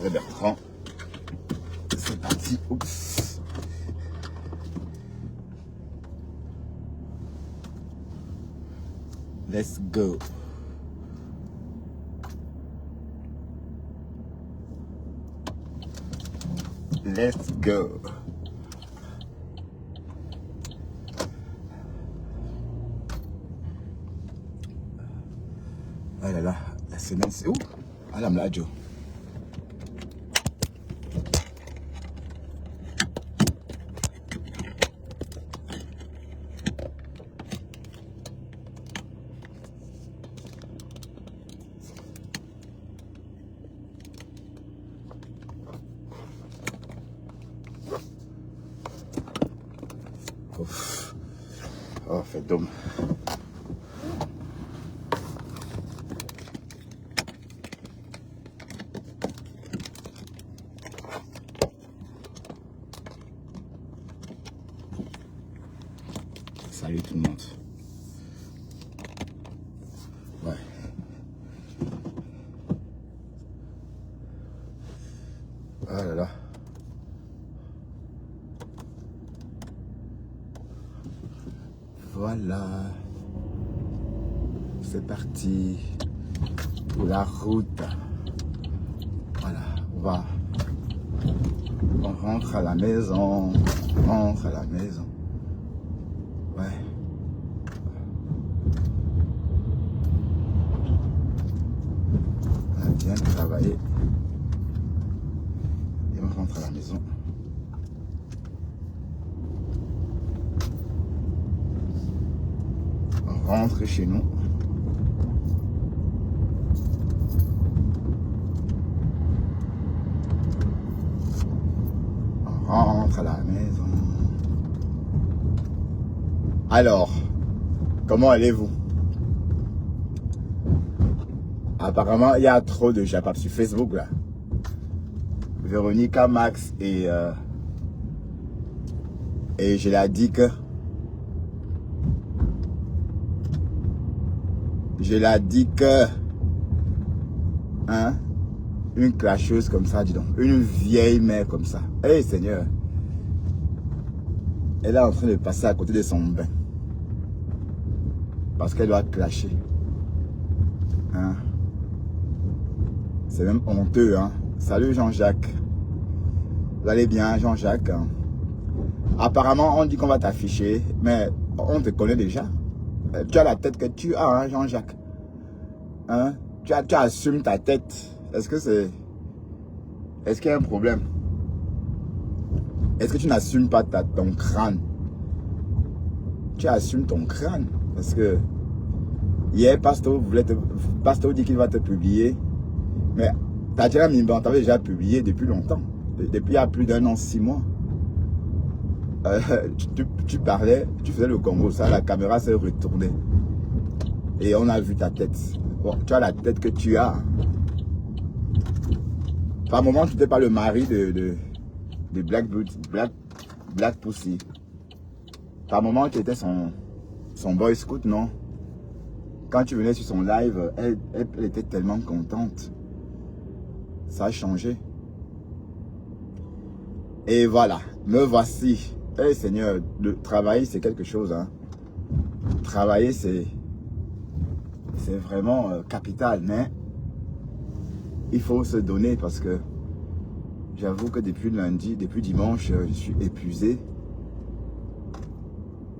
André Bertrand. C'est parti. Oups. Let's go. Let's go. Ah là là, la semaine c'est où? Ah là, là, Joe. Ouf. Oh, fait d'homme. Salut tout le monde. Ouais. Oh là là. Voilà. C'est parti pour la route. Voilà, on rentre à la maison. On rentre à la maison. Ouais. On a bien travaillé. Et on rentre à la maison. On rentre chez nous. On rentre à la maison. Alors, comment allez-vous? Apparemment, il y a trop de japap sur Facebook là. Véronica, Max et je l'ai dit que hein, une clasheuse comme ça, dis donc, une vieille mère comme ça. Hey Seigneur, elle est en train de passer à côté de son bain parce qu'elle doit clasher. Hein? C'est même honteux, hein. Salut Jean-Jacques. Vous allez bien, Jean-Jacques? Apparemment, on dit qu'on va t'afficher, mais on te connaît déjà. Tu as la tête que tu as, hein, Jean-Jacques. Hein? Tu assumes ta tête. Est-ce qu'il y a un problème? Est-ce que tu n'assumes pas ton crâne? Tu assumes ton crâne. Parce que hier, Pasteur dit qu'il va te publier. Mais Tadjara Mimban t'avait déjà publié depuis longtemps. Depuis il y a plus d'un an, 6 mois. Tu parlais, tu faisais le Congo, ça, la caméra s'est retournée. Et on a vu ta tête. Bon, tu as la tête que tu as. Par moment, tu n'étais pas le mari de Black Pussy. Par moment, tu étais son boy scout, non? Quand tu venais sur son live, elle était tellement contente. Ça a changé. Et voilà, me voici. Eh Seigneur, le travail c'est quelque chose. Hein. Travailler c'est vraiment capital, mais il faut se donner parce que j'avoue que depuis lundi, depuis dimanche, je suis épuisé.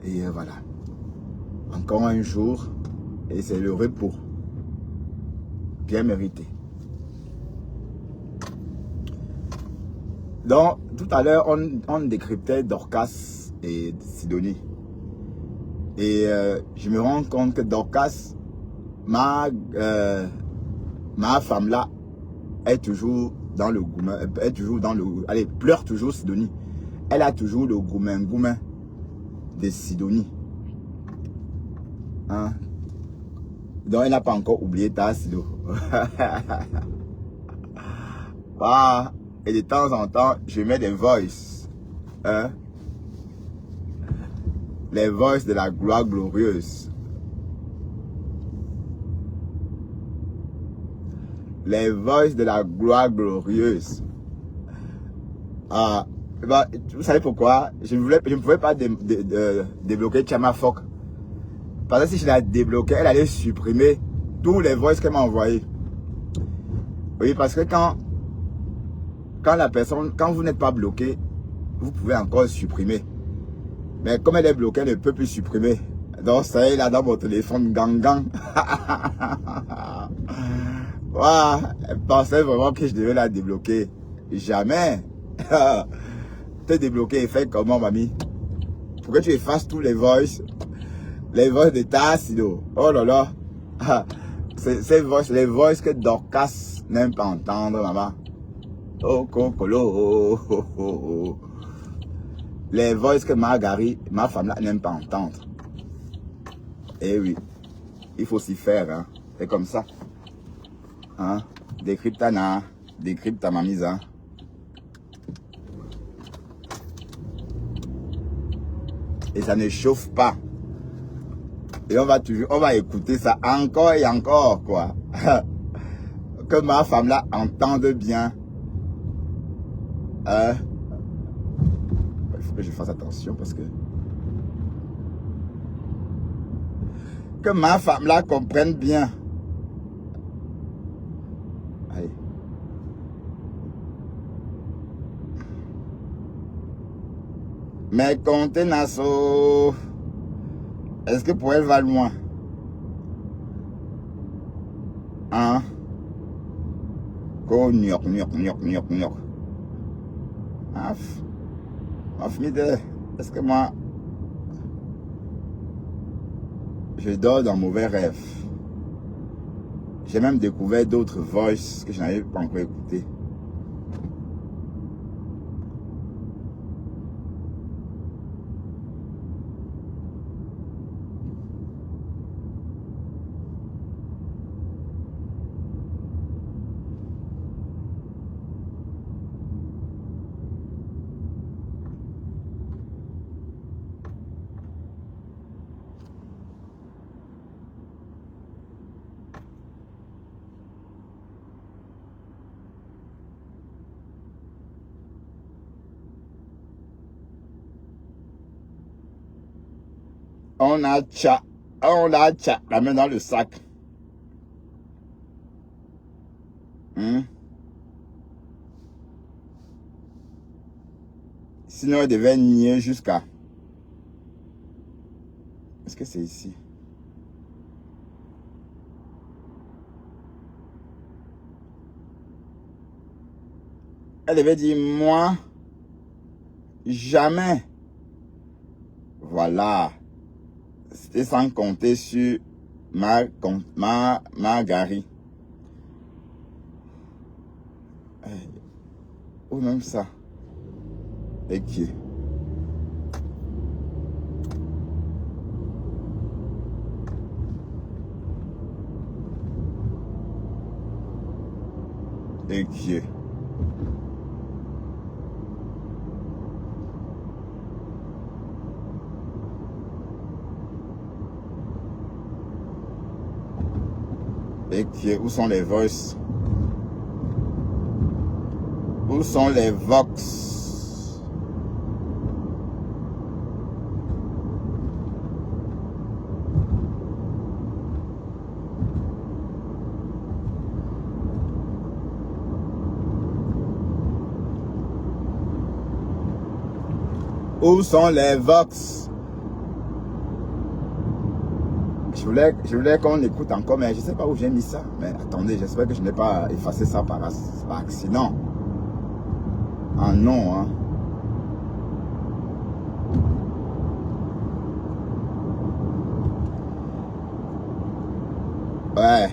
Et voilà. Encore un jour et c'est le repos. Bien mérité. Donc, tout à l'heure, on décryptait Dorcas et Sidonie. Et je me rends compte que Dorcas, ma femme là, est toujours dans le goumen, allez, pleure toujours Sidonie. Elle a toujours le goumen de Sidonie. Hein? Donc, elle n'a pas encore oublié ta Sido. Ah, et de temps en temps, je mets des voices. Hein? Les voices de la gloire glorieuse. Les voices de la gloire glorieuse. Ah, bah, vous savez pourquoi? Je ne pouvais pas débloquer Chama Fock. Parce que si je la débloquais, elle allait supprimer tous les voices qu'elle m'a envoyés. Oui, parce que quand vous n'êtes pas bloqué, vous pouvez encore supprimer. Mais comme elle est bloquée, elle ne peut plus supprimer. Donc ça est là dans mon téléphone, gang. Wow, elle pensait vraiment que je devais la débloquer. Jamais. Te débloquer et faire comment, mamie? Pourquoi tu effaces tous les voices? Les voices de Tassilo. Oh là là. Ces voices, les voices que Dorcas n'aime pas entendre, maman. Oh, cocolo. Les voices que Marguerite, ma femme là, n'aime pas entendre. Eh oui. Il faut s'y faire, hein. C'est comme ça. Hein? Décrypte ta mamise, hein. Et ça ne chauffe pas. Et on va écouter ça encore et encore, quoi. Que ma femme là entende bien. Il faut que je fasse attention parce que ma femme là comprenne bien. Allez. Mais comptez Nassau. Est-ce que pour elle va loin? Hein? Nyok. Est-ce que moi, je dors dans mauvais rêve? J'ai même découvert d'autres voices que je n'avais pas encore écoutées. On a la main dans le sac. Sinon, elle devait nier jusqu'à... Est-ce que c'est ici? Elle devait dire, moi, jamais. Voilà. C'était sans compter sur Marguerite. Ou même ça. Et qui? Et qui? Et qui? Où sont les voices? Où sont les vox? Où sont les vox? Je voulais qu'on écoute encore, mais je ne sais pas où j'ai mis ça. Mais attendez, j'espère que je n'ai pas effacé ça par accident. Ah non, hein. Ouais.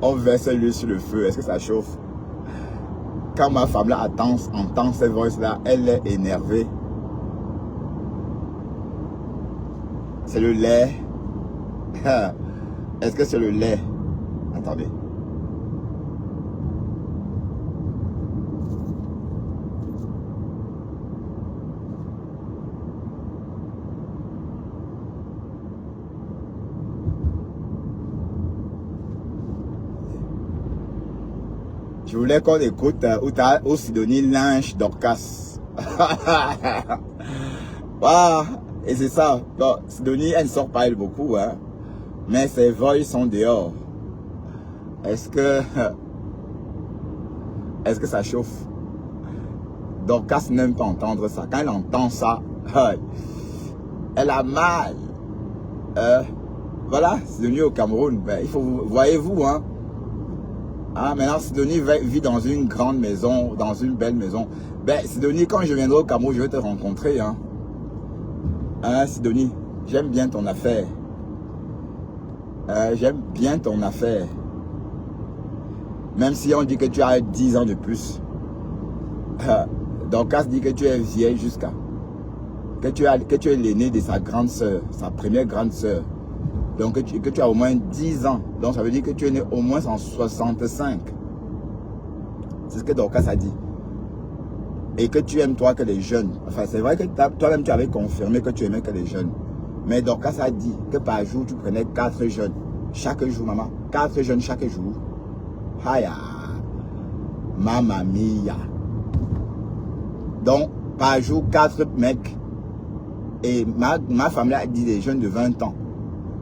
On verse l'huile sur le feu. Est-ce que ça chauffe? Quand ma femme là entend ces voix là, elle est énervée. C'est le lait. Est-ce que c'est le lait? Attendez. Je voulais qu'on écoute où Sidonie lynche Dorcas. Ah, et c'est ça. Bon, Sidonie, elle ne sort pas elle beaucoup, hein, mais ses voix sont dehors. Est-ce que ça chauffe? Dorcas n'aime pas entendre ça. Quand elle entend ça, elle a mal. Voilà, Sidonie au Cameroun. Ben, il faut, voyez-vous, hein. Ah, maintenant, Sidonie vit dans une grande maison, dans une belle maison. Ben, Sidonie, quand je viendrai au Cameroun, je vais te rencontrer, hein. Hein, Sidonie, j'aime bien ton affaire. J'aime bien ton affaire. Même si on dit que tu as 10 ans de plus. Dorcas dit que tu es vieille jusqu'à. Que tu es l'aîné de sa grande soeur, sa première grande soeur. Donc que tu as au moins 10 ans. Donc ça veut dire que tu es né au moins en 65. C'est ce que Dorcas a dit. Et que tu aimes toi que les jeunes. Enfin, c'est vrai que toi-même tu avais confirmé que tu aimais que les jeunes. Mais Dorcas a dit que par jour tu prenais 4 jeunes. Chaque jour, maman. 4 jeunes chaque jour. Haya. Mamma mia. Donc, par jour, 4 mecs. Et ma famille a dit des jeunes de 20 ans.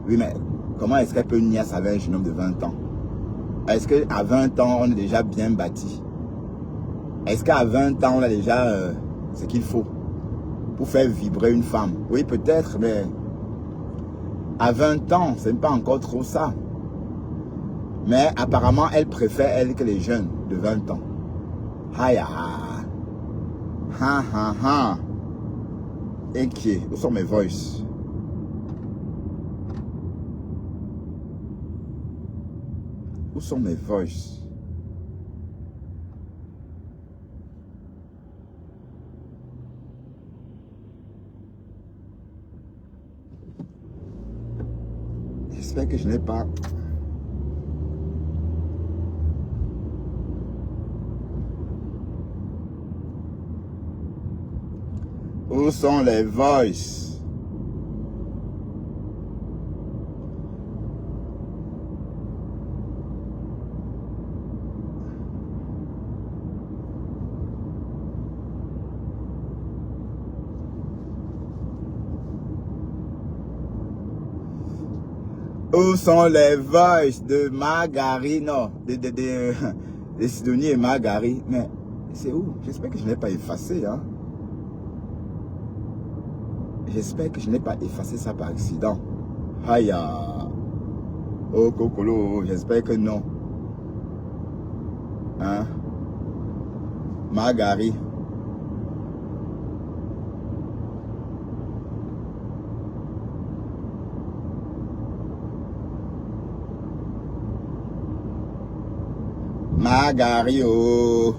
Oui, mais comment est-ce qu'elle peut nier avec un jeune homme de 20 ans? Est-ce qu'à 20 ans, on est déjà bien bâti? Est-ce qu'à 20 ans, on a déjà ce qu'il faut pour faire vibrer une femme? Oui, peut-être, mais à 20 ans, ce n'est pas encore trop ça. Mais apparemment, elle préfère, elle, que les jeunes de 20 ans. Aïe, ha, ha, ha. Inquiet. Où sont mes voices? Où sont mes voices? J'espère que je n'ai pas... Où sont les voices? Où sont les voices de Margari? Non, de Sidonie et Margari. Mais c'est où? J'espère que je n'ai pas effacé, hein. J'espère que je n'ai pas effacé ça par accident. Aïe. Oh, Kokolo, j'espère que non. Hein? Margari. Margari, oh.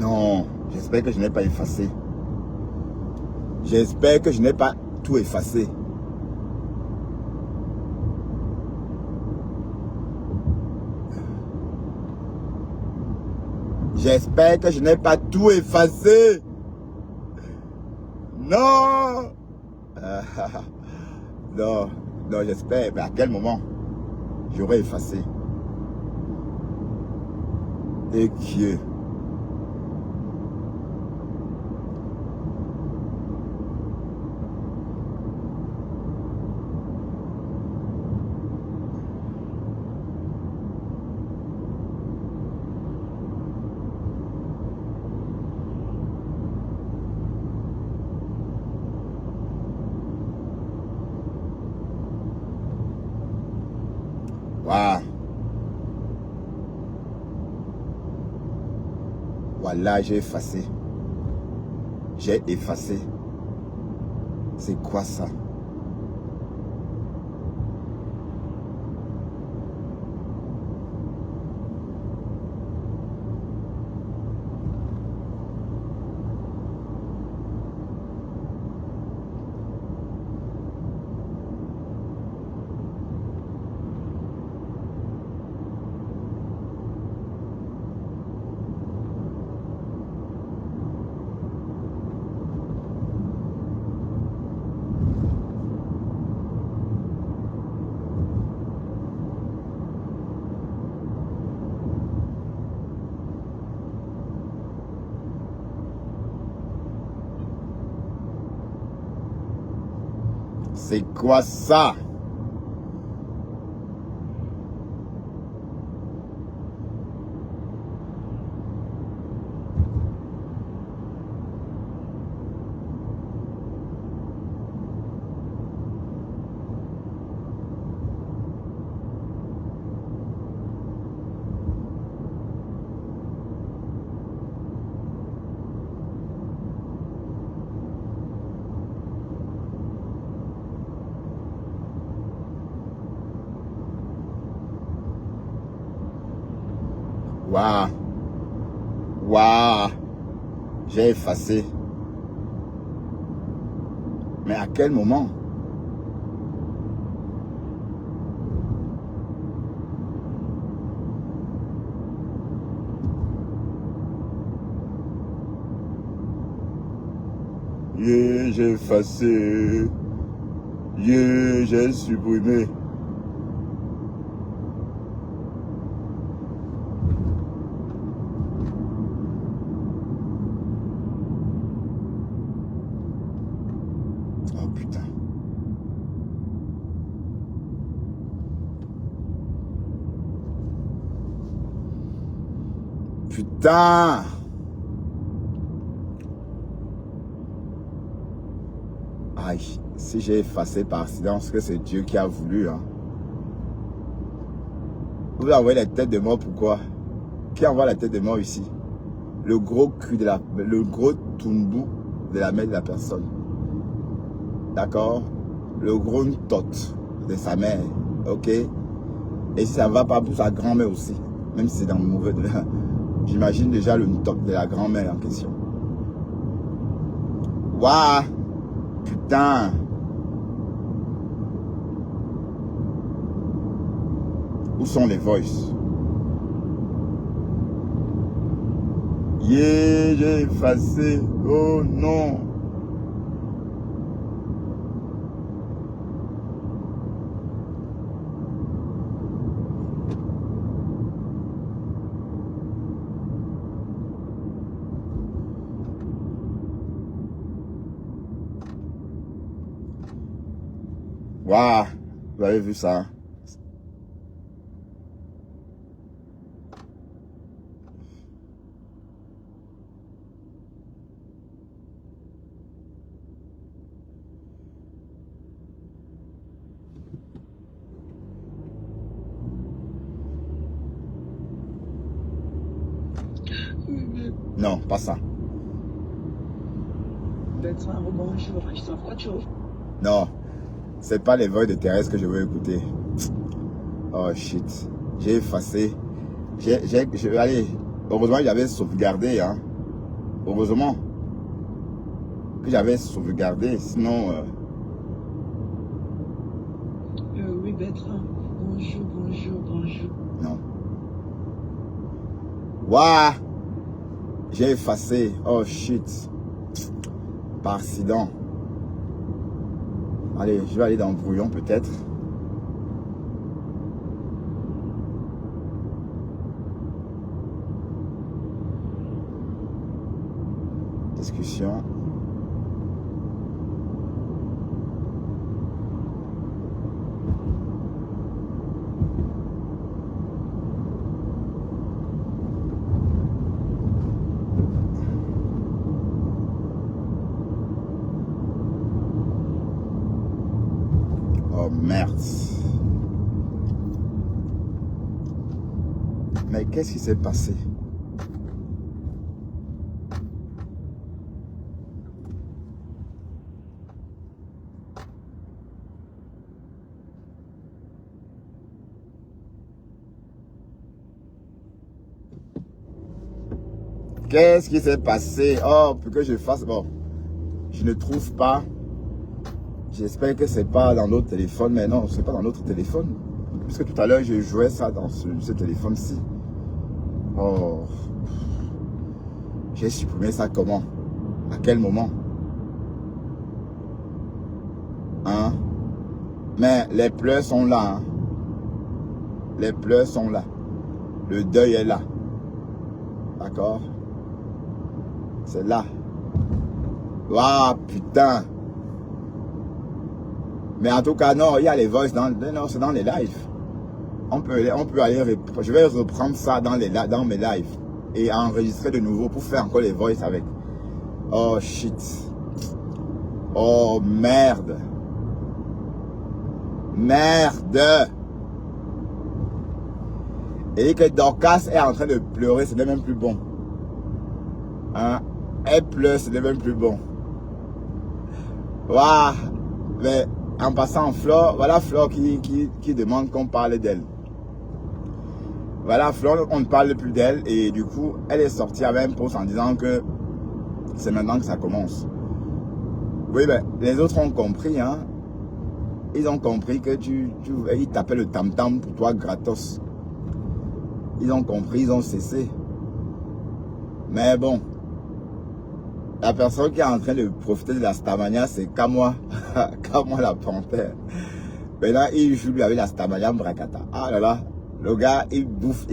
Non, j'espère que je n'ai pas effacé. J'espère que je n'ai pas tout effacé. J'espère que je n'ai pas tout effacé. Non. Non, non, j'espère. Mais à quel moment j'aurais effacé? Et Dieu. Waouh. Voilà, j'ai effacé. J'ai effacé. C'est quoi ça? C'est quoi ça? Waouh. Waouh. J'ai effacé. Mais à quel moment? Yeah, j'ai effacé. Yeah, j'ai supprimé. Oh putain. Putain. Aïe, si j'ai effacé par accident, c'est que c'est Dieu qui a voulu. Hein. Vous envoyez la tête de mort, pourquoi? Qui envoie la tête de mort ici? Le gros cul de le gros tombou de la mère de la personne. D'accord? Le gros tot de sa mère. Ok? Et ça va pas pour sa grand-mère aussi. Même si c'est dans le mauvais de la... J'imagine déjà le top de la grand-mère en question. Waouh! Putain! Où sont les voices? Yeah, j'ai effacé. Oh non! Waouh! Vous avez vu ça? Non, pas ça. Bonjour, Christophe, quoi tu veux? Non, c'est pas les voix de Thérèse que je veux écouter. Oh shit, j'ai effacé. Allez, heureusement que j'avais sauvegardé, hein. Heureusement que j'avais sauvegardé, sinon... Oui, Bertrand. Bonjour, bonjour, bonjour. Non. Waouh! J'ai effacé. Oh shit. Par accident. Allez, je vais aller dans le brouillon peut-être. Discussion. Oh merde. Mais qu'est-ce qui s'est passé? Qu'est-ce qui s'est passé? Oh, pour que je fasse... Bon, je ne trouve pas. J'espère que c'est pas dans notre téléphone. Mais non, c'est pas dans notre téléphone. Puisque tout à l'heure, je jouais ça dans ce téléphone-ci. Oh. J'ai supprimé ça comment? À quel moment? Hein? Mais les pleurs sont là. Hein? Les pleurs sont là. Le deuil est là. D'accord? C'est là. Waouh, putain. Mais en tout cas, non, il y a les voices non, c'est dans les lives. On peut aller, je vais reprendre ça dans mes lives et enregistrer de nouveau pour faire encore les voices avec. Oh shit. Oh merde. Merde. Et que Dorcas est en train de pleurer, c'est même plus bon. Hein? Elle pleure, c'est même plus bon. Waouh. Mais en passant, Flore, voilà Flore qui demande qu'on parle d'elle. Voilà Flore, on ne parle plus d'elle et du coup, elle est sortie avec un post en disant que c'est maintenant que ça commence. Oui, ben, les autres ont compris, hein. Ils ont compris que ils t'appellent le tam-tam pour toi gratos. Ils ont compris, ils ont cessé. Mais bon, la personne qui est en train de profiter de la Starmania, c'est Kamwa. Kamwa la panthère. Maintenant, il joue lui avec la Starmania Mbrakata. Ah là là, le gars, il bouffe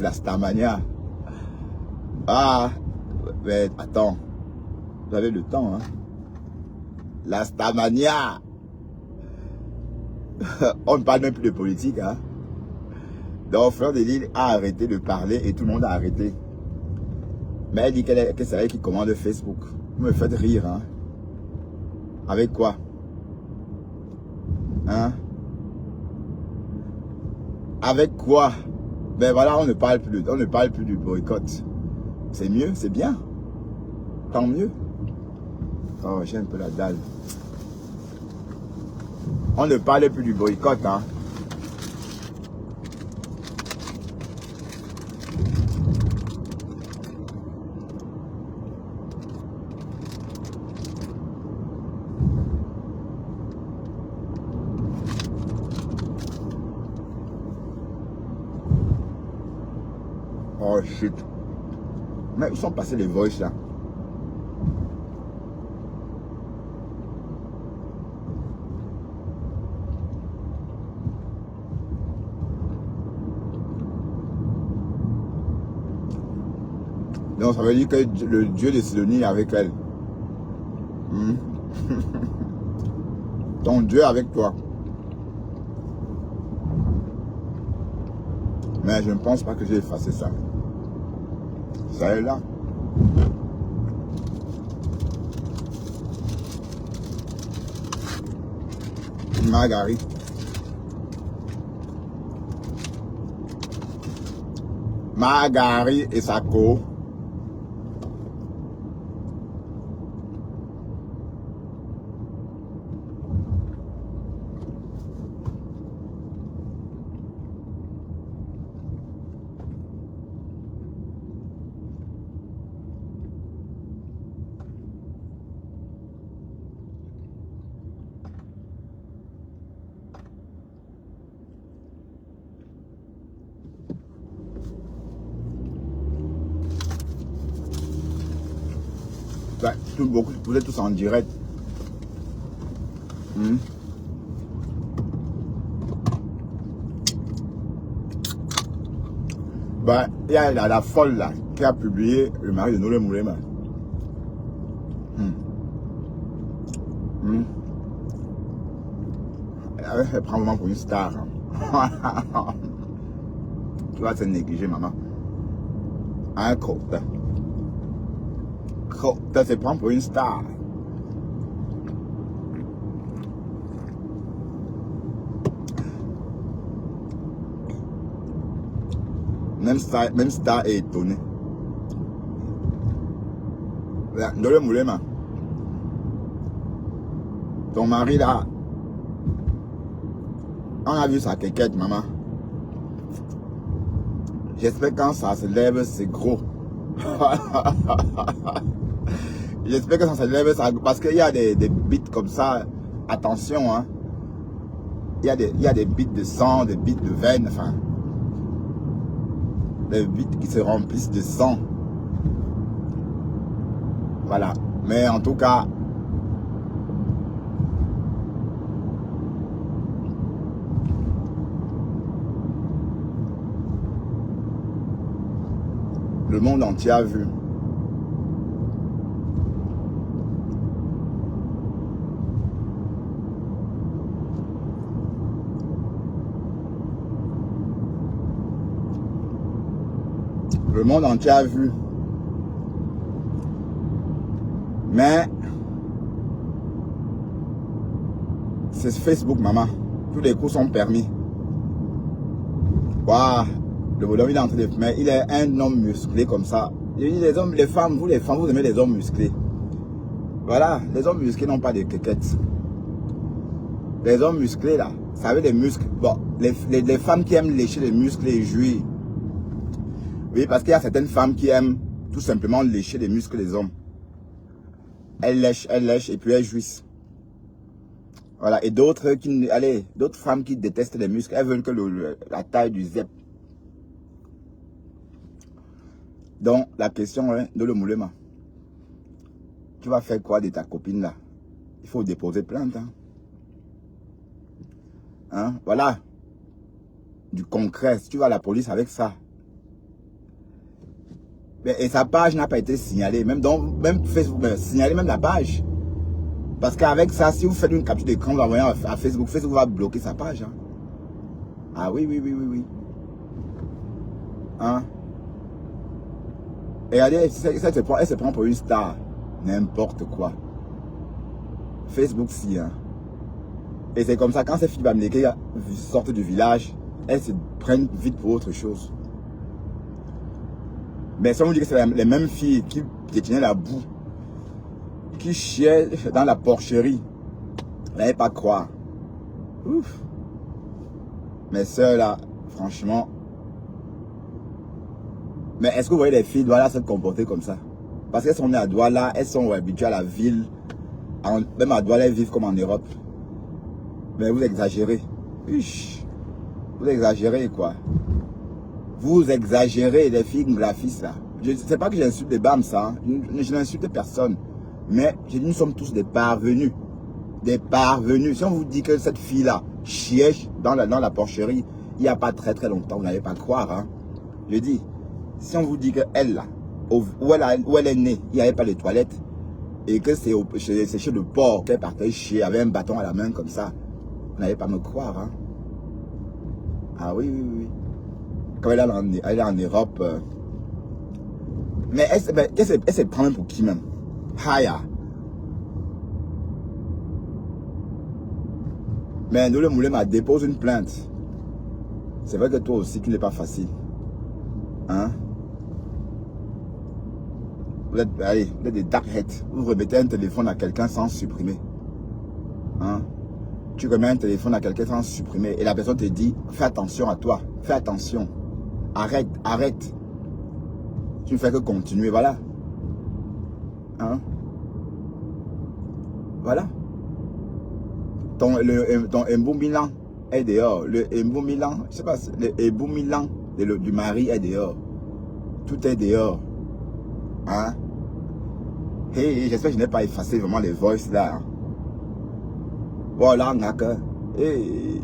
la Starmania. Ah, mais attends, vous avez le temps, hein. La Starmania. On ne parle même plus de politique, hein. Donc, Fleur de Lille a arrêté de parler et tout le monde a arrêté. Mais elle dit que c'est elle qui commande Facebook. Vous me faites rire, hein. Avec quoi? Hein? Avec quoi? Ben voilà, on ne parle plus du boycott. C'est mieux, c'est bien. Tant mieux. Oh, j'ai un peu la dalle. On ne parle plus du boycott, hein. Oh shit. Mais ils sont passés les voices là. Donc ça veut dire que le Dieu de Sidonie est avec elle. Ton Dieu avec toi. Mais je ne pense pas que j'ai effacé ça. Ça est là. Marguerite. Marguerite et sa co. Ouais, vous êtes tous en direct. Bah, il y a la folle là qui a publié le mari de Nolé Moulema. Elle prend vraiment pour une star. Tu vas te négliger, maman. Un crotte. Crotte se prend pour une star. Même star est étonné. Nolé Moulema. Ton mari là. On a vu sa quéquette, maman. J'espère que quand ça se lève, c'est gros. J'espère que quand ça se lève, parce qu'il y a des bits comme ça. Attention, hein. Il y a des bits de sang, des bits de veine, enfin. Des bits qui se remplissent de sang. Voilà. Mais en tout cas, le monde entier a vu. Le monde entier a vu. Mais c'est Facebook, maman. Tous les coups sont permis. Waouh, le bonhomme il est en train de... Mais il est un homme musclé comme ça. Les hommes, les femmes, vous aimez les hommes musclés. Voilà, les hommes musclés n'ont pas de quéquettes. Les hommes musclés là, ça veut des muscles. Bon, les femmes qui aiment lécher les muscles et jouir. Oui, parce qu'il y a certaines femmes qui aiment tout simplement lécher les muscles des hommes. Elles lèchent et puis elles jouissent. Voilà, et d'autres femmes qui détestent les muscles, elles veulent que la taille du zep. Donc, la question est de le moulema. Tu vas faire quoi de ta copine là? Il faut déposer plainte. Hein? Voilà. Du concret. Si tu vas à la police avec ça. Et sa page n'a pas été signalée. Même Facebook, signaler même la page. Parce qu'avec ça, si vous faites une capture d'écran, vous l'envoyez à Facebook, Facebook va bloquer sa page. Hein? Ah oui. Hein? Et regardez, elle se prend pour une star. N'importe quoi. Facebook, si. Hein? Et c'est comme ça, quand ces filles bamlékées sortent du village, elles se prennent vite pour autre chose. Mais si on vous dit que c'est les mêmes filles qui détenaient la boue, qui chiaient dans la porcherie, vous n'allez pas croire. Ouf. Mes soeurs là, franchement. Mais est-ce que vous voyez les filles Douala se comporter comme ça? Parce qu'elles sont nées à Douala, elles sont habituées à la ville. Même à Douala, elles vivent comme en Europe. Mais vous exagérez. Uch. Vous exagérez quoi. Vous exagérez les filles graphistes là. Je ne sais pas que j'insulte les BAM ça. Hein. Je n'insulte personne. Mais nous sommes tous des parvenus. Des parvenus. Si on vous dit que cette fille là chiait dans la porcherie il n'y a pas très longtemps, vous n'allez pas croire. Hein. Je dis, si on vous dit qu'elle là, où elle est née, il n'y avait pas de toilettes. Et que c'est chez le porc qu'elle partait chier avec un bâton à la main comme ça. Vous n'allez pas me croire. Hein. Ah oui. Quand elle est en Europe. Mais elle se prend même pour qui même? Haya. Mais nous le moulema dépose une plainte. C'est vrai que toi aussi tu n'es pas facile. Hein? Vous êtes des darkheads. Vous remettez un téléphone à quelqu'un sans supprimer. Hein? Tu remets un téléphone à quelqu'un sans supprimer et la personne te dit fais attention à toi, fais attention, arrête. Tu ne fais que continuer, voilà. Hein? Voilà. Ton Mbou Milan est dehors. Le Mbou Milan, je sais pas, le Mbou Milan du mari est dehors. Tout est dehors. Hein? Hey, j'espère que je n'ai pas effacé vraiment les voices là. Hein? Voilà, hey,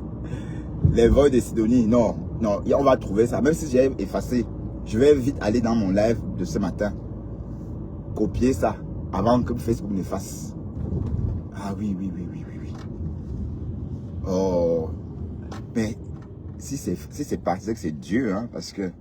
les voix de Sidonie, non, on va trouver ça. Même si j'ai effacé, je vais vite aller dans mon live de ce matin, copier ça avant que Facebook ne fasse. Ah oui. Oh, mais si c'est parti, c'est que c'est Dieu, hein, parce que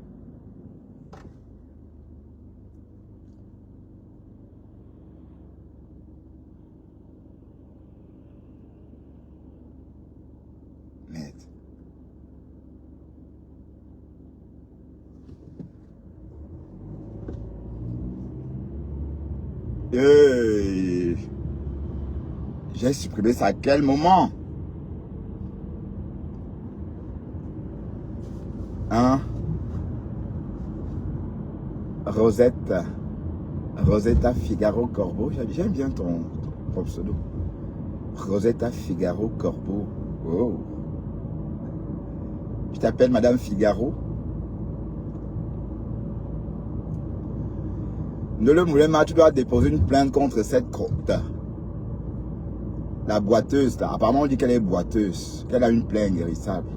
j'ai supprimé ça à quel moment? Hein? Rosetta Figaro Corbeau. J'aime bien ton pseudo. Rosetta Figaro Corbeau. Oh. Je t'appelle Madame Figaro. Le Moulema, tu dois déposer une plainte contre cette crotte. La boiteuse, là. Apparemment, on dit qu'elle est boiteuse. Qu'elle a une plaie inguérissable.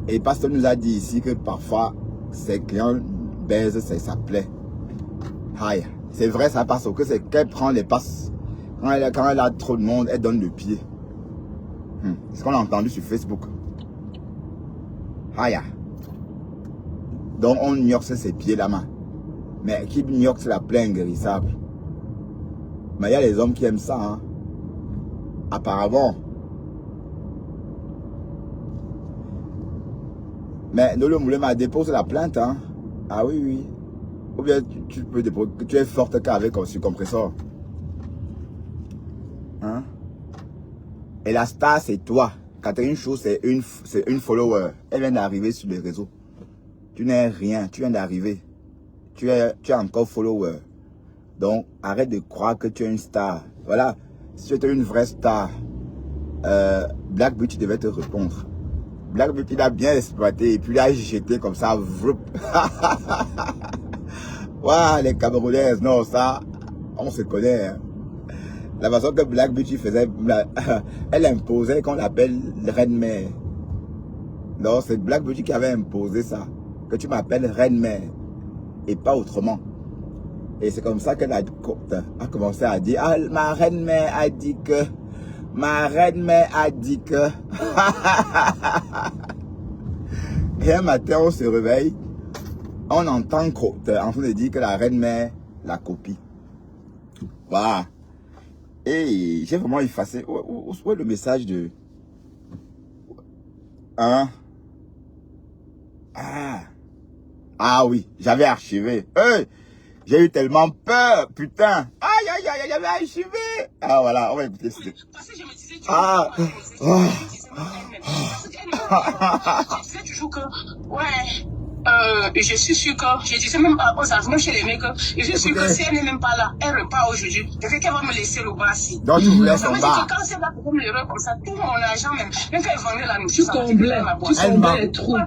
Et le pasteur nous a dit ici que parfois, ses clients baisent sa plaie. Aïe. C'est vrai, ça passe. Que c'est qu'elle prend les passes. Quand elle a trop de monde, elle donne le pied. C'est ce qu'on a entendu sur Facebook. Aïe. Donc on gnoxe ses pieds là-bas. Mais qui gnoxe la plaie inguérissable. Mais il y a les hommes qui aiment ça, hein. Apparemment. Mais Nolo Moulin m'a déposé la plainte, hein. Ah oui, oui. Ou bien tu peux déposer, tu es forte qu'avec un compresseur. Hein? Et la star, c'est toi. Catherine Chou, c'est une follower. Elle vient d'arriver sur les réseaux. Tu n'es rien, tu viens d'arriver. Tu es encore follower. Donc, arrête de croire que tu es une star. Voilà. Si tu étais une vraie star, Black Beauty devait te répondre. Black Beauty l'a bien exploité et puis l'a jeté comme ça. Waouh, les Camerounaises, non, ça, on se connaît. Hein. La façon que Black Beauty faisait, elle imposait qu'on l'appelle Reine-Mère. Non, c'est Black Beauty qui avait imposé ça. Que tu m'appelles Reine-Mère. Et pas autrement. Et c'est comme ça que la côte a commencé à dire, ah, ma Reine-Mère a dit que, ma Reine-Mère a dit que. Et un matin, on se réveille, on entend côte en train de dire que la Reine-Mère la copie. Waouh. Et j'ai vraiment effacé. Où est le message de... Hein? Ah oui, j'avais archivé. Hey, j'ai eu tellement peur, putain. Aïe, aïe, aïe, j'avais archivé. Ah voilà, on va écouter ça. Parce que je me disais, je disais toujours que, ouais, je suis sûr que, je disais même aux amis, même chez les mecs, je suis sûr que si elle n'est même pas là, elle repart aujourd'hui, peut-être qu'elle va me laisser le bas si. Donc tu voulais son bas. Quand c'est là pour me l'heureux comme ça, tout mon argent même quand elle vendait la nourriture, Tu comblais les trous.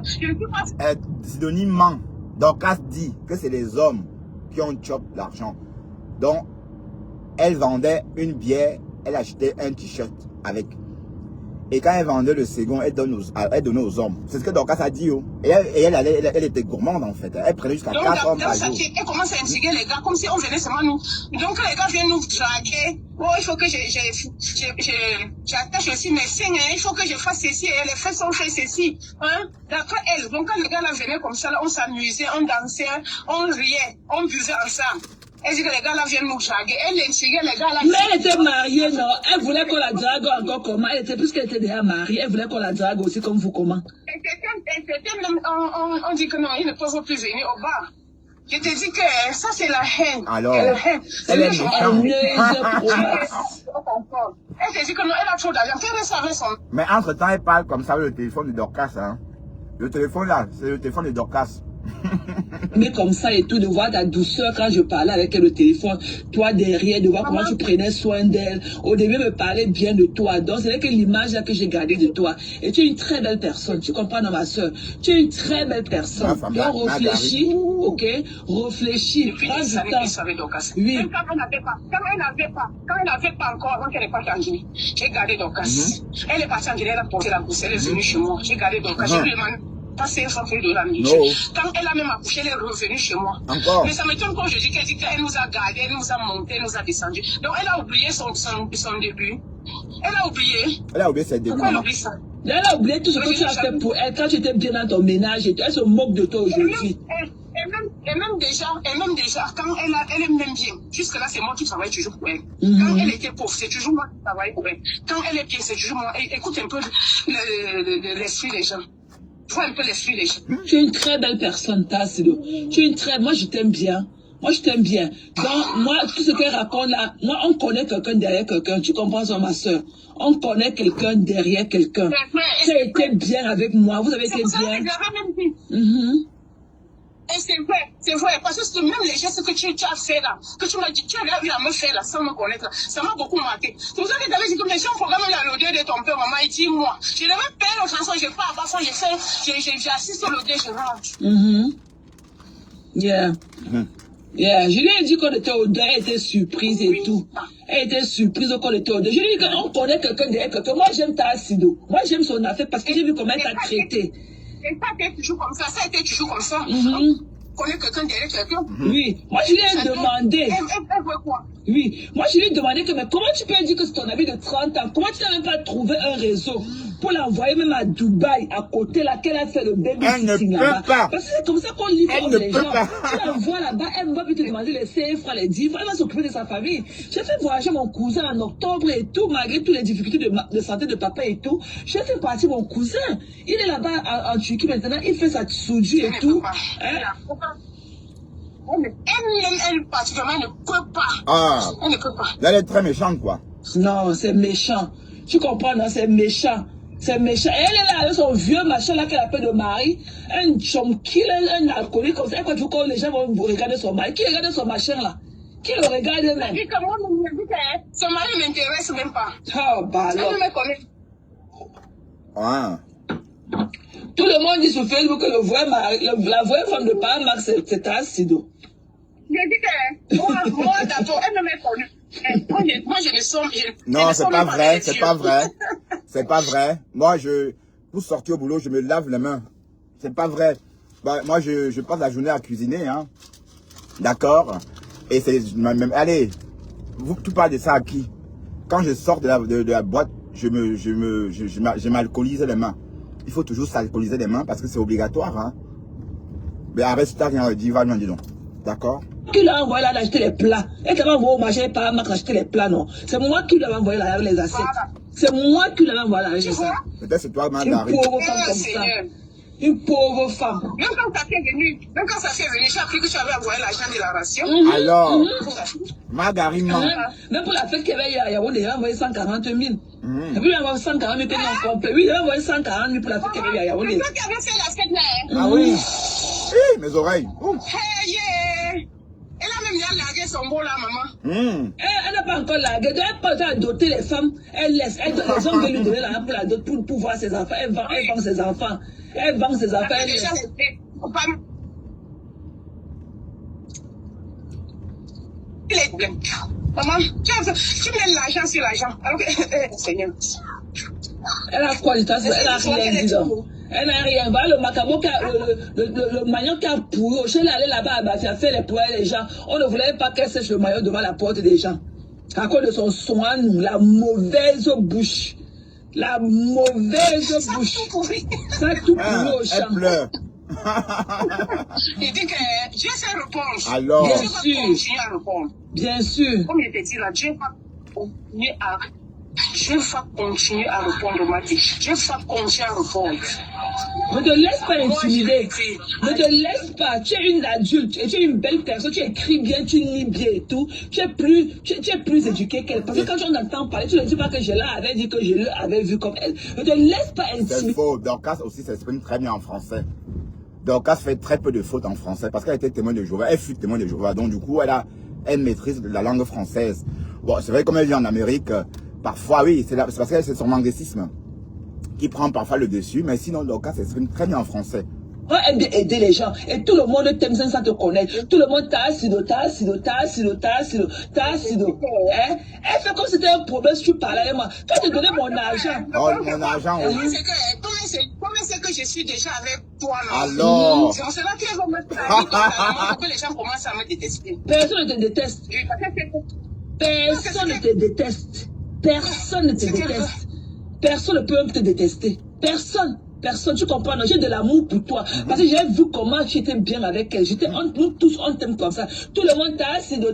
Sidonie ment. Donc, Cass dit que c'est les hommes qui ont chop l'argent. Donc, elle vendait une bière, elle achetait un t-shirt avec. Et quand elle vendait le second, elle donnait aux hommes. C'est ce que Dorcas a dit. Oh. Et elle était gourmande en fait. Elle prenait jusqu'à 4 hommes par jour. Elle commence à intriguer les gars comme si on venait seulement nous. Donc les gars viennent nous draguer. Oh, il faut que j'attache aussi mes seins. Hein. Il faut que je fasse ceci. Et les fesses sont fait ceci. Hein? D'après elle. Donc quand les gars là venaient comme ça, là, on s'amusait, on dansait, on riait, on buvait ensemble. Elle dit que les gars là viennent nous draguer. Elle intriguait les gars là. Mais elle était mariée, non? Elle voulait qu'on la drague encore comment? Elle était, puisqu'elle était déjà mariée, elle voulait qu'on la drague aussi comme vous, comment? On dit que non, il ne peut plus venir au bar. Je te dis que ça c'est la haine. Alors, la haine. elle est méchante. Elle te dit que non, elle a trop d'argent. Qu'elle reste avec son... Mais entre temps, elle parle comme ça avec le téléphone de Dorcas. Hein. Le téléphone là, c'est le téléphone de Dorcas. Mais comme ça et tout, de voir ta douceur quand je parlais avec elle au téléphone, toi derrière, de voir comment tu prenais soin d'elle. Au début, elle me parlait bien de toi. Donc, c'est que l'image que j'ai gardée de toi. Et tu es une très belle personne. Tu comprends, non, ma soeur? Tu es une très belle personne. Donc, réfléchis, ok? Réfléchis. Prends du temps. Oui. Même quand elle n'avait pas encore, avant qu'elle n'est pas en Guinée, j'ai gardé Dorcas. Elle est partie en Guinée, elle a porté la pousse, elle est venue chez moi. J'ai gardé Dorcas. J'ai lui demandé. Passer un centre de la nuit. Quand elle a même accouché, elle est revenue chez moi. Encore. Mais ça m'étonne quand je dis qu'elle dit qu'elle nous a gardés, elle nous a monté, elle nous a descendu. Donc elle a oublié son début. Elle a oublié. Elle a oublié ses débuts. Pourquoi elle oublie ça? Elle a oublié tout ce que tu as fait pour elle quand tu étais bien dans ton ménage et elle se moque de toi aujourd'hui. Et même déjà, quand elle est même bien, jusque là, c'est moi qui travaille toujours pour elle. Quand elle était pauvre, c'est toujours moi qui travaille pour elle. Quand elle est bien, c'est toujours moi. Écoute un peu l'esprit des gens. Vois un peu l'esprit des gens. Tu es une très belle personne, Tassido. Tu es une très... Moi, je t'aime bien. Moi, je t'aime bien. Donc, moi, tout ce qu'elle raconte là, moi, on connaît quelqu'un derrière quelqu'un. Tu comprends ça, ma soeur? On connaît quelqu'un derrière quelqu'un. Tu as été bien avec moi. Vous avez été bien. Et c'est vrai, parce que même les gestes que tu as fait là, que tu m'as dit, tu as eu à me faire là, sans me connaître là, ça m'a beaucoup marqué. C'est pour ça que tu avais dit que les gens programment l'odeur de ton père, maman, il dit moi. Je ne vais pas le chanson, je pars à Basson, j'ai assisté sur l'odeur, je rentre. Yeah. Yeah, je lui ai dit qu'on était au deuil, elle était surprise et tout. Elle était surprise qu'on était au deuil. Je lui ai dit qu'on connaît quelqu'un derrière quelqu'un. Moi, j'aime Tassido. Moi, j'aime son affaire parce que j'ai vu comment elle t'a traité. Et ça a été toujours comme ça, On connaît quelqu'un derrière quelqu'un. Oui, moi je lui ai demandé. Elle veut quoi? Oui, moi je lui ai demandé que, mais comment tu peux dire que c'est ton ami de 30 ans? Comment tu n'as même pas trouvé un réseau pour l'envoyer même à Dubaï, à côté là, qu'elle a fait le babysitting là-bas? Parce que c'est comme ça qu'on livre les gens. Tu l'envoies là-bas, elle va plus te demander les 5 francs, les 10 francs, elle va s'occuper de sa famille. J'ai fait voyager mon cousin en octobre et tout, malgré toutes les difficultés de santé de papa et tout. J'ai fait partir mon cousin. Il est là-bas en Turquie maintenant, il fait sa soudure et tout. Elle, particulièrement, ne peut pas. Ah. Elle ne peut pas. Là, elle est très méchante, quoi. Non, c'est méchant. Tu comprends, non? C'est méchant. C'est méchant. Et elle est là avec son vieux machin là qu'elle appelle de mari. Un chomkil, un alcoolique comme ça. Et quand les gens vont regarder son mari, qui regarde son machin là? Qui le regarde même? Son mari ne m'intéresse même pas. Oh, bah alors. Elle ne me connaît. Ah. Tout le monde dit sur Facebook que la vraie femme de Papa Max, c'est Tassido. Je dis que moi d'abord, elle ne me connaît. Moi, je ne somme. Non, c'est pas vrai, c'est pas vrai. C'est pas vrai. Moi, pour sortir au boulot, je me lave les mains. C'est pas vrai. Bah, moi, je passe la journée à cuisiner, hein. D'accord? Et c'est même. Allez, tu parles de ça à qui? Quand je sors de la boîte, je m'alcoolise les mains. Il faut toujours s'alcooliser les mains parce que c'est obligatoire, hein. Mais arrête, t'as rien dit, va, non, dis donc. D'accord? Qui l'a envoyé là d'acheter les plats? Et tu vas envoyer au marché par Max acheter les plats, non? C'est moi qui l'avais envoyé là avec les assiettes. C'est moi qui l'avais envoyé là avec ça. Peut-être c'est toi, Margarine. Une pauvre femme comme ça. Une pauvre femme. Même quand ça fait venir, j'ai appris que tu avais envoyé l'argent de la ration. Alors, Margarine, non. Même pour la fête qu'il y avait il y a déjà envoyé 140 000. Et puis il a envoyé 140 000 paiements complets. Oui, il a envoyé 140 000 pour la fête qu'il y avait il y a Yaoundé. C'est toi qui avais fait la fête là. Ah oui. Hé, mes oreilles. Hey, yeah. Elle a même largué son beau là, maman. Elle n'a pas encore largué. Elle n'a pas le temps de doter les femmes. Elle laisse. Les hommes veulent lui donner l'argent pour la dot pour voir ses enfants. Elle vend ses enfants. Elle vend ses enfants. Elle laisse. Maman, tu mets l'argent sur l'argent. Alors que, Seigneur. Elle a quoi du temps? Elle n'a rien dit. Elle n'a rien. Voilà, le macabo, le maillot qui a pourri. Je suis allé là-bas, elle a fait les poils les gens. On ne voulait pas qu'elle sèche le maillot devant la porte des gens. À cause de son soin, la mauvaise bouche. La mauvaise bouche. Ça tout pourri au champ. Elle pleure. Il dit que Dieu sait répondre. Alors. Bien sûr. Continuer à répondre. Bien sûr. Comme il était dit là, Dieu va continuer à répondre, Mathieu. Dieu va continuer à répondre. Ne te laisse pas intimider. Ne te laisse pas. Tu es une adulte et tu es une belle personne. Tu écris bien, tu lis bien et tout. Tu es plus éduquée qu'elle. Parce que quand on entend parler, tu ne dis pas que je l'avais dit, que je l'avais vu comme elle. Ne te laisse pas intimider. C'est faux. Dorcas aussi s'exprime très bien en français. Dorcas fait très peu de fautes en français parce qu'elle était témoin de Jéhovah. Elle fut témoin de Jéhovah. Donc du coup, elle maîtrise la langue française. Bon, c'est vrai, comme elle vit en Amérique, parfois, oui, c'est parce que c'est son anglicisme qui prend parfois le dessus, mais sinon, Dorcas s'exprime très bien en français. Elle aime aider les gens et tout le monde t'aime sans te connaître. Tout le monde t'assido. Hein? Elle fait comme si c'était un problème si tu parlais avec moi. Quand tu donnais mon argent. Oh, mon argent, oui. Comment c'est que je suis déjà avec toi là? Alors. C'est cela qu'elle va mettre la vie pour que les gens commencent à me détester. Personne ne te déteste. Personne ne te déteste. Personne ne te déteste. Personne ne peut te détester. Personne. Personne, tu comprends, j'ai de l'amour pour toi. Parce que j'ai vu comment tu étais bien avec elle. Nous tous, on t'aime comme ça. Tout le monde t'a assis où.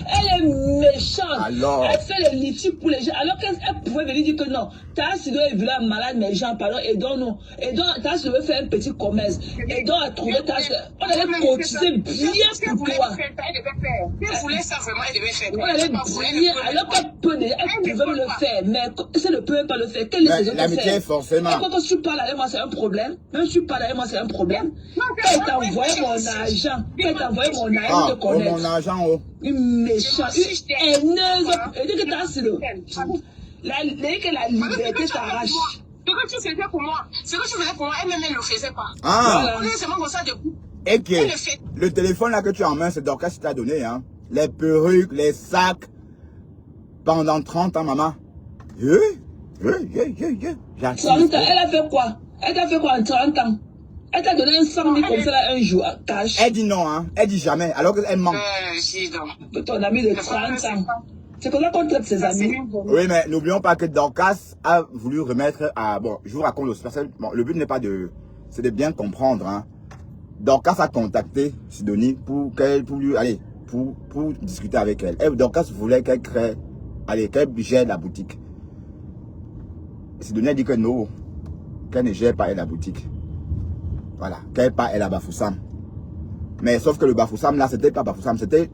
Elle est méchante. Alors. Elle fait les litiges pour les gens. Alors qu'elle pouvait venir dire que non, t'as assis est vilain, malade, mais gens, pardon, aidons-nous. Aidons, t'as assis faire un petit commerce. Aidons à trouver ta. On allait cotiser bien pour toi. Elle voulait ça vraiment, elle devait faire. On allait bien, alors qu'elle pouvait le faire. Mais elle ne peut pas le faire. Quelle est l'amitié est forcément. Quand tu parles avec moi, c'est un problème. Même si tu parles avec moi, c'est un problème. Quand elle t'a envoyé mon argent, elle te connaît. Mon argent, oh. Une méchante, une haineuse. Elle dit que t'as assis le. La liberté t'arrache. Ce que tu faisais pour moi, elle-même ne le faisait pas. Ah. Voilà. C'est comme ça de coup. Et que le téléphone là que tu as en main, c'est Dorcas qui t'a donné, hein. Les perruques, les sacs. Pendant 30 ans, maman. Elle a fait quoi? Elle t'a fait quoi en 30 ans? Elle t'a donné un 100 000 comme ça là, un jour, cash. Elle dit non, hein. Elle dit jamais, alors qu'elle ment. Ton ami de 30 ans. C'est comme ça qu'on traite ses amis. Oui, mais n'oublions pas que Dorcas a voulu remettre à... Bon, je vous raconte aussi. Bon, le but n'est pas de... C'est de bien comprendre, hein. Dorcas a contacté Sidonie pour discuter avec elle. Et Dorcas voulait qu'elle crée... Allez, qu'elle gère la boutique. Sidonie a dit que non. Qu'elle ne gère pas elle la boutique. Voilà. Qu'elle pas elle à Bafoussam. Mais sauf que le Bafoussam là, c'était pas Bafoussam. C'était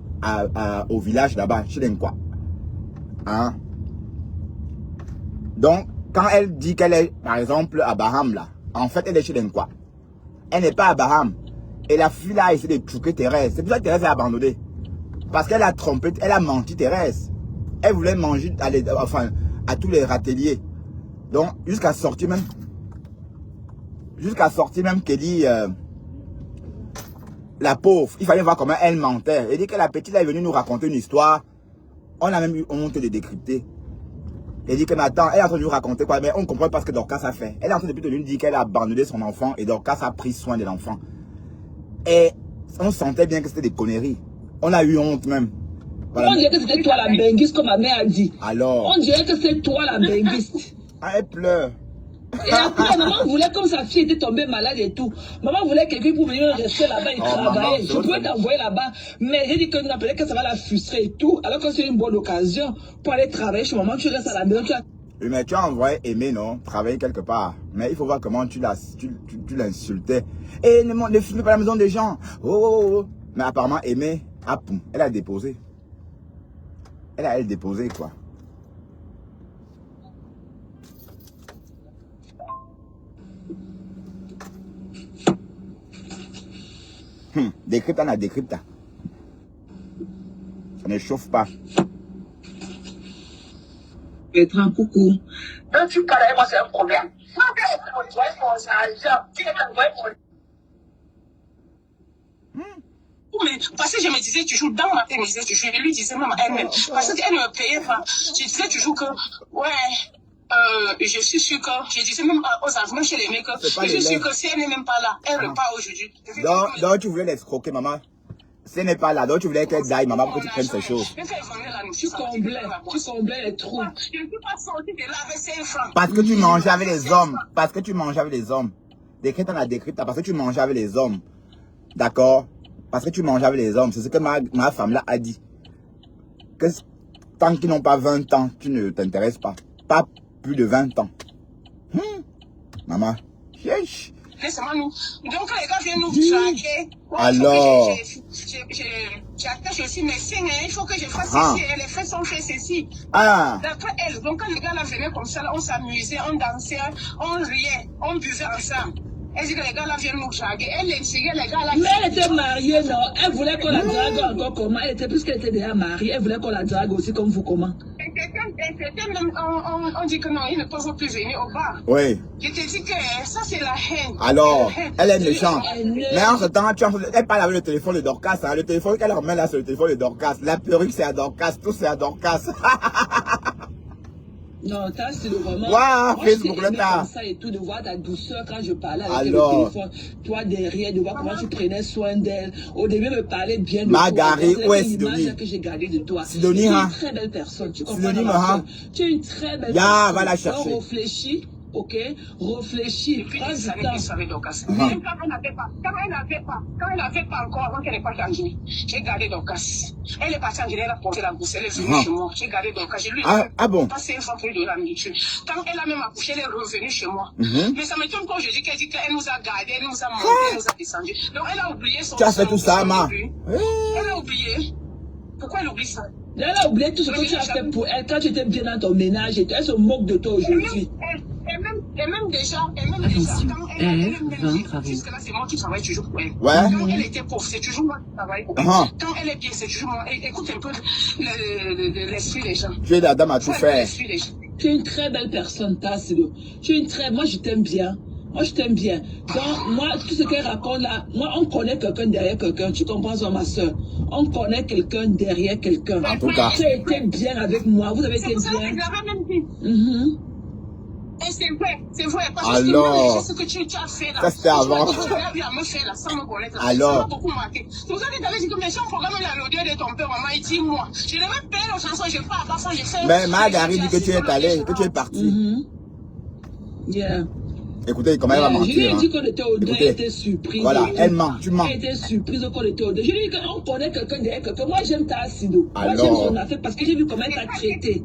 au village là-bas, chez Lenkwa. Hein? Donc, quand elle dit qu'elle est, par exemple, à Baham, là, en fait, elle est chez Lenkwa. Elle n'est pas à Baham. Et la fille, là, essaie de truquer Thérèse. C'est pour ça que Thérèse a abandonné. Parce qu'elle a trompé, elle a menti Thérèse. Elle voulait manger à tous les râteliers. Donc, jusqu'à sortir même Kelly, la pauvre, il fallait voir comment elle mentait. Elle dit que la petite, là, est venue nous raconter une histoire. On a même eu honte de décrypter. Elle dit que maintenant, elle est en train de nous raconter quoi, mais on ne comprend pas ce que Dorcas a fait. Elle est en train de nous dire qu'elle a abandonné son enfant et Dorcas a pris soin de l'enfant. Et on sentait bien que c'était des conneries. On a eu honte même. Voilà. On dirait que c'était toi la benguiste, comme ma mère a dit. Alors. On dirait que c'est toi la benguiste. Ah, elle pleure. Et après, maman voulait, comme sa fille était tombée malade et tout, maman voulait quelqu'un pour venir rester là-bas et travailler. Je pouvais t'envoyer là-bas, mais j'ai dit que peut-être que ça va la frustrer et tout, alors que c'est une bonne occasion pour aller travailler chez maman, tu restes à la maison, Oui, mais tu as envoyé Aimé, non? Travailler quelque part. Mais il faut voir comment tu l'insultais. Et ne filmez pas la maison des gens. Oh. Mais apparemment, Aimé, elle a déposé. Elle a déposé, quoi. Décrypta, n'a décrypta. Ça ne chauffe pas. Bertrand, coucou. Donc tu parles avec moi, c'est un problème. Mais parce que je me disais toujours, dans ma tête, je me disais toujours, je lui disais même à elle-même, parce qu'elle ne me payait pas. Je disais toujours que, je suis sûr que, je disais même aux enfants, même chez les mecs, je suis sûr que si elle n'est même pas là, elle repart aujourd'hui. Donc tu voulais l'escroquer, maman. Si elle n'est pas là, donc tu voulais qu'elle daille, maman, pour que tu prennes ces choses. Tu comblais les trous. Je ne peux pas sortir de là avec 5 francs. Parce que tu mangeais avec les hommes. Parce que tu mangeais avec les hommes. Décrypte, on a décrypte, parce que tu mangeais avec les hommes. D'accord? Parce que tu manges avec les hommes. C'est ce que ma femme là a dit. Que tant qu'ils n'ont pas 20 ans, tu ne t'intéresses pas. Pas plus de 20 ans. Maman. Yesh. Laisse-moi nous. Donc les gars viennent nous traquer. Alors. J'attache aussi mes seins. Il faut que je fasse ceci. Et les fesses sont fait ceci. D'après elle. Donc quand les gars là venaient comme ça, là, on s'amusait, on dansait, on riait, on buvait ensemble. Elle dit que les gars là viennent nous draguer. Elle insérait les gars là. Mais elle était mariée, non? Elle voulait qu'on la drague encore comment? Puisqu'elle était déjà mariée, elle voulait qu'on la drague aussi comme vous, comment? On dit que non, ils ne peuvent plus venir au bar. Oui. Je te dis que ça c'est la haine. Alors, elle est méchante. Mais en ce temps, elle parle avec le téléphone de Dorcas. Hein. Le téléphone qu'elle remet là, c'est le téléphone de Dorcas. La perruque, c'est à Dorcas. Tout, c'est à Dorcas. Non, ça c'est vraiment. Waouh, Facebook là, comme ça et tout, de voir ta douceur quand je parlais avec le téléphone. Toi derrière, de voir comment tu prenais soin d'elle. Au début, me parlait bien de Margaret, toi. ouais, Sidonie. Que j'ai gardé de toi. Sidonie, tu es une très belle personne. Tu comprends? Sidonie, tu es une très belle personne. Va la chercher. Donc, réfléchis. Ok, réfléchis, prends du temps. Quand elle n'avait pas encore, avant qu'elle n'ait pas changé, j'ai gardé Dorcas. Elle est partie en Guinée, elle a porté la bourse, elle est venue chez moi, j'ai gardé Dorcas. Je lui ai passé une fois pour lui donner la nourriture. Quand elle a même accouché, elle est revenue chez moi. Mais ça m'étonne quand je dis qu'elle dit qu'elle nous a gardés, elle nous a monté, elle nous a descendu. Donc elle a oublié son. Tu as fait tout ça, ma. Elle a oublié. Pourquoi elle oublie ça? Elle a oublié tout ce que tu as fait pour elle quand tu étais bien dans ton ménage et elle se moque de toi aujourd'hui. Et même déjà, quand elle jusque là, c'est moi qui travaille toujours pour elle. Quand elle était pauvre, c'est toujours moi qui travaille pour elle. Quand elle est bien, c'est toujours moi. Écoute un peu l'esprit des gens. Tu es la dame à tout faire. Tu es une très belle personne, Tassilo. Moi, je t'aime bien. Moi, je t'aime bien. Donc, moi, tout ce qu'elle raconte là, moi, on connaît quelqu'un derrière quelqu'un. Tu comprends ça, ma soeur? On connaît quelqu'un derrière quelqu'un. En tout cas. Tu as été bien avec moi. Vous avez été bien. Elle Et c'est vrai. Parce que Alors, même les gestes que tu as fait là, ça c'était avant. tu as eu à me faire là, sans me connaître. Alors. Ça m'a beaucoup marqué. C'est pour ça que tu avais dit que mais si on programme l'audio de ton père, maman, il dit moi. Je devais payer aux chansons, je pars à part ça, je fais. Mais Marguerite dit que tu es allé, que tu es parti. Yeah. Écoutez, comment elle va Je lui ai mentir. dit qu'on était au deuil, elle était surprise. Voilà, elle ment, tu mens. Elle était surprise qu'on était au deuil. Je lui ai dit qu'on connaît quelqu'un derrière quelqu'un. Moi, j'aime ta Sido. Moi, Alors. j'aime son affaire parce que j'ai vu comment elle t'a traité.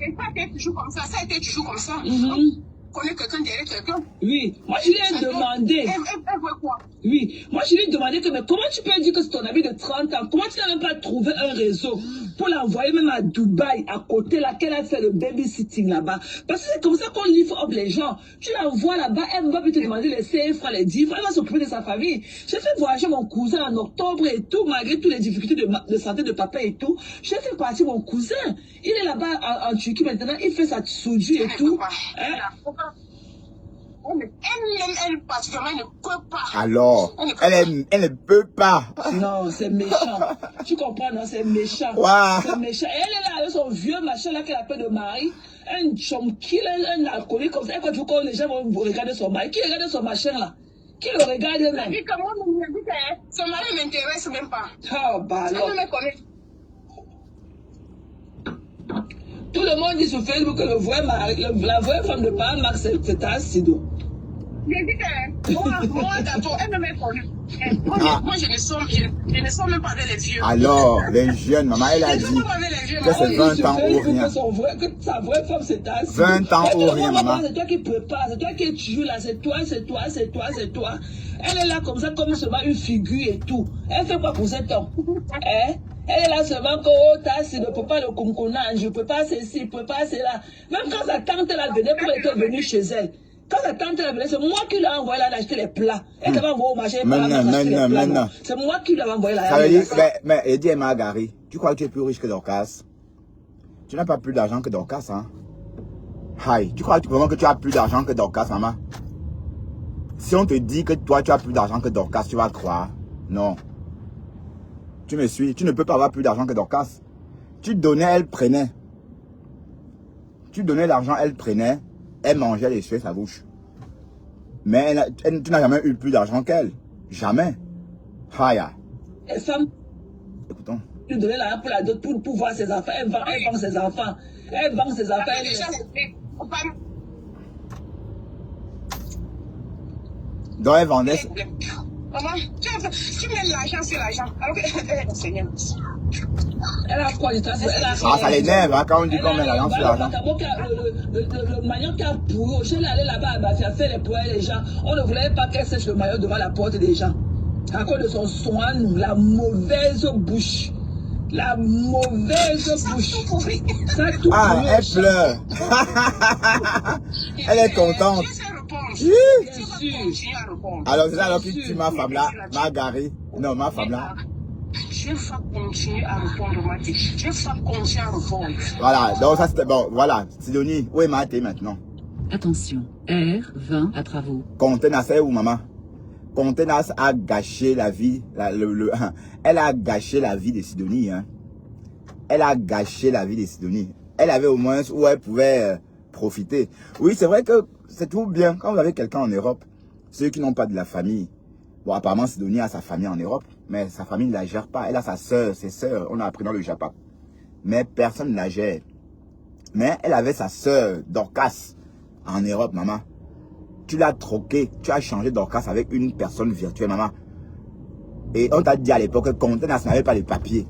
Et ça a été toujours comme ça, ça a été toujours comme ça. On connaît quelqu'un derrière quelqu'un. Oui, moi je lui ai demandé. Elle veut quoi? Oui, moi je lui ai demandé que mais comment tu peux dire que c'est ton ami de 30 ans? Comment tu n'as même pas trouvé un réseau pour l'envoyer même à Dubaï, à côté là, qu'elle a fait le babysitting là-bas? Parce que c'est comme ça qu'on livre up les gens. Tu l'envoies là-bas, elle va plus te demander les 5 francs, les 10 francs, elle va s'occuper de sa famille. J'ai fait voyager mon cousin en octobre et tout, malgré toutes les difficultés de santé de papa et tout. J'ai fait partir mon cousin. Il est là-bas en Turquie maintenant, il fait sa soudure et tout. Elle particulièrement ne peut pas. Alors, elle ne peut pas. Non, c'est méchant. Tu comprends, non, c'est méchant. Wow. C'est méchant. Et elle est là avec son vieux machin là qu'elle appelle de mari. Un chomkil, un alcoolique comme ça. Et quand tu vois les gens vont regarder son mari. Qui regarde son machin là? Qui le regarde même? Et comment on me dit que son mari ne m'intéresse même pas. Oh, bah alors. Elle ne me connaît. Tout le monde dit sur Facebook que le vrai mari, la vraie femme de Papa Max, c'est un Sido. J'ai dit que moi d'abord, elle ne me connaît. Moi, je ne sors même pas avec les vieux. Alors, les jeunes, maman, elle a dit que c'est 20 ans ou rien. Que sa vraie femme, c'est un Sido. 20 ans ou rien, maman. C'est toi qui prépare, c'est toi qui joues là, c'est toi. Elle est là comme ça, comme seulement une figure et tout. Elle fait quoi pour 7 ans? Hein? Elle est là seulement que je ne peux pas le conconnage, je ne peux pas ceci, je ne peux pas cela. Même quand sa tante elle venait pour être venue chez elle, quand sa tante elle venait, c'est moi qui l'ai envoyé là d'acheter les plats. Elle va envoyer au marché, non. C'est moi qui l'ai envoyé là. Ça veut dire, mais Eddie et Marguerite, tu crois que tu es plus riche que Dorcas? Tu n'as pas plus d'argent que Dorcas, hein? Hi, tu crois vraiment que tu as plus d'argent que Dorcas, maman? Si on te dit que toi tu as plus d'argent que Dorcas, tu vas te croire? Non. Tu me suis, tu ne peux pas avoir plus d'argent que Dorcas. Tu donnais, elle prenait. Tu donnais l'argent, elle prenait. Elle mangeait les sueurs sa bouche. Mais tu n'as jamais eu plus d'argent qu'elle. Jamais. Haya. Les femmes, Écoutons. tu donnais l'argent pour la dot pour voir ses enfants. Elle vend ses enfants. Elle vend ses enfants. Donc elle vendait. Maman, tu mets l'argent, c'est l'argent. Alors qu'elle est enseignante. Elle a quoi du temps? Ça l'énerve hein, quand on dit qu'on met l'argent sur l'argent. Le maillot qui a pourri, je suis allé là-bas à Bafia faire les poils les gens. On ne voulait pas qu'elle sèche le maillot devant la porte des gens. À cause de son soin, la mauvaise bouche. La mauvaise bouche. Ça tout ah, elle pleure. Elle est contente. Bien sûr. Alors c'est ça alors que tu ma femme là, Marguerite. Non, ma femme là. Je vais continuer à répondre, Mathé. Je vais continuer à répondre. Voilà, donc ça c'était bon. Voilà, Sidonie, où est Mathé maintenant? Attention, R20 à travaux. Contenas, c'est où maman? Contenas a gâché la vie. Elle a gâché la vie de Sidonie. Hein. Elle a gâché la vie de Sidonie. Elle avait au moins où elle pouvait profiter. Oui, c'est vrai que c'est tout bien. Quand vous avez quelqu'un en Europe, ceux qui n'ont pas de la famille. Bon, apparemment, Sidonie a sa famille en Europe, mais sa famille ne la gère pas. Elle a sa soeur, ses soeurs, on a appris dans le Japon. Mais personne ne la gère. Mais elle avait sa soeur, Dorcas, en Europe, maman. Tu l'as troqué, tu as changé Dorcas avec une personne virtuelle, maman. Et on t'a dit à l'époque que Contenas n'avait pas les papiers.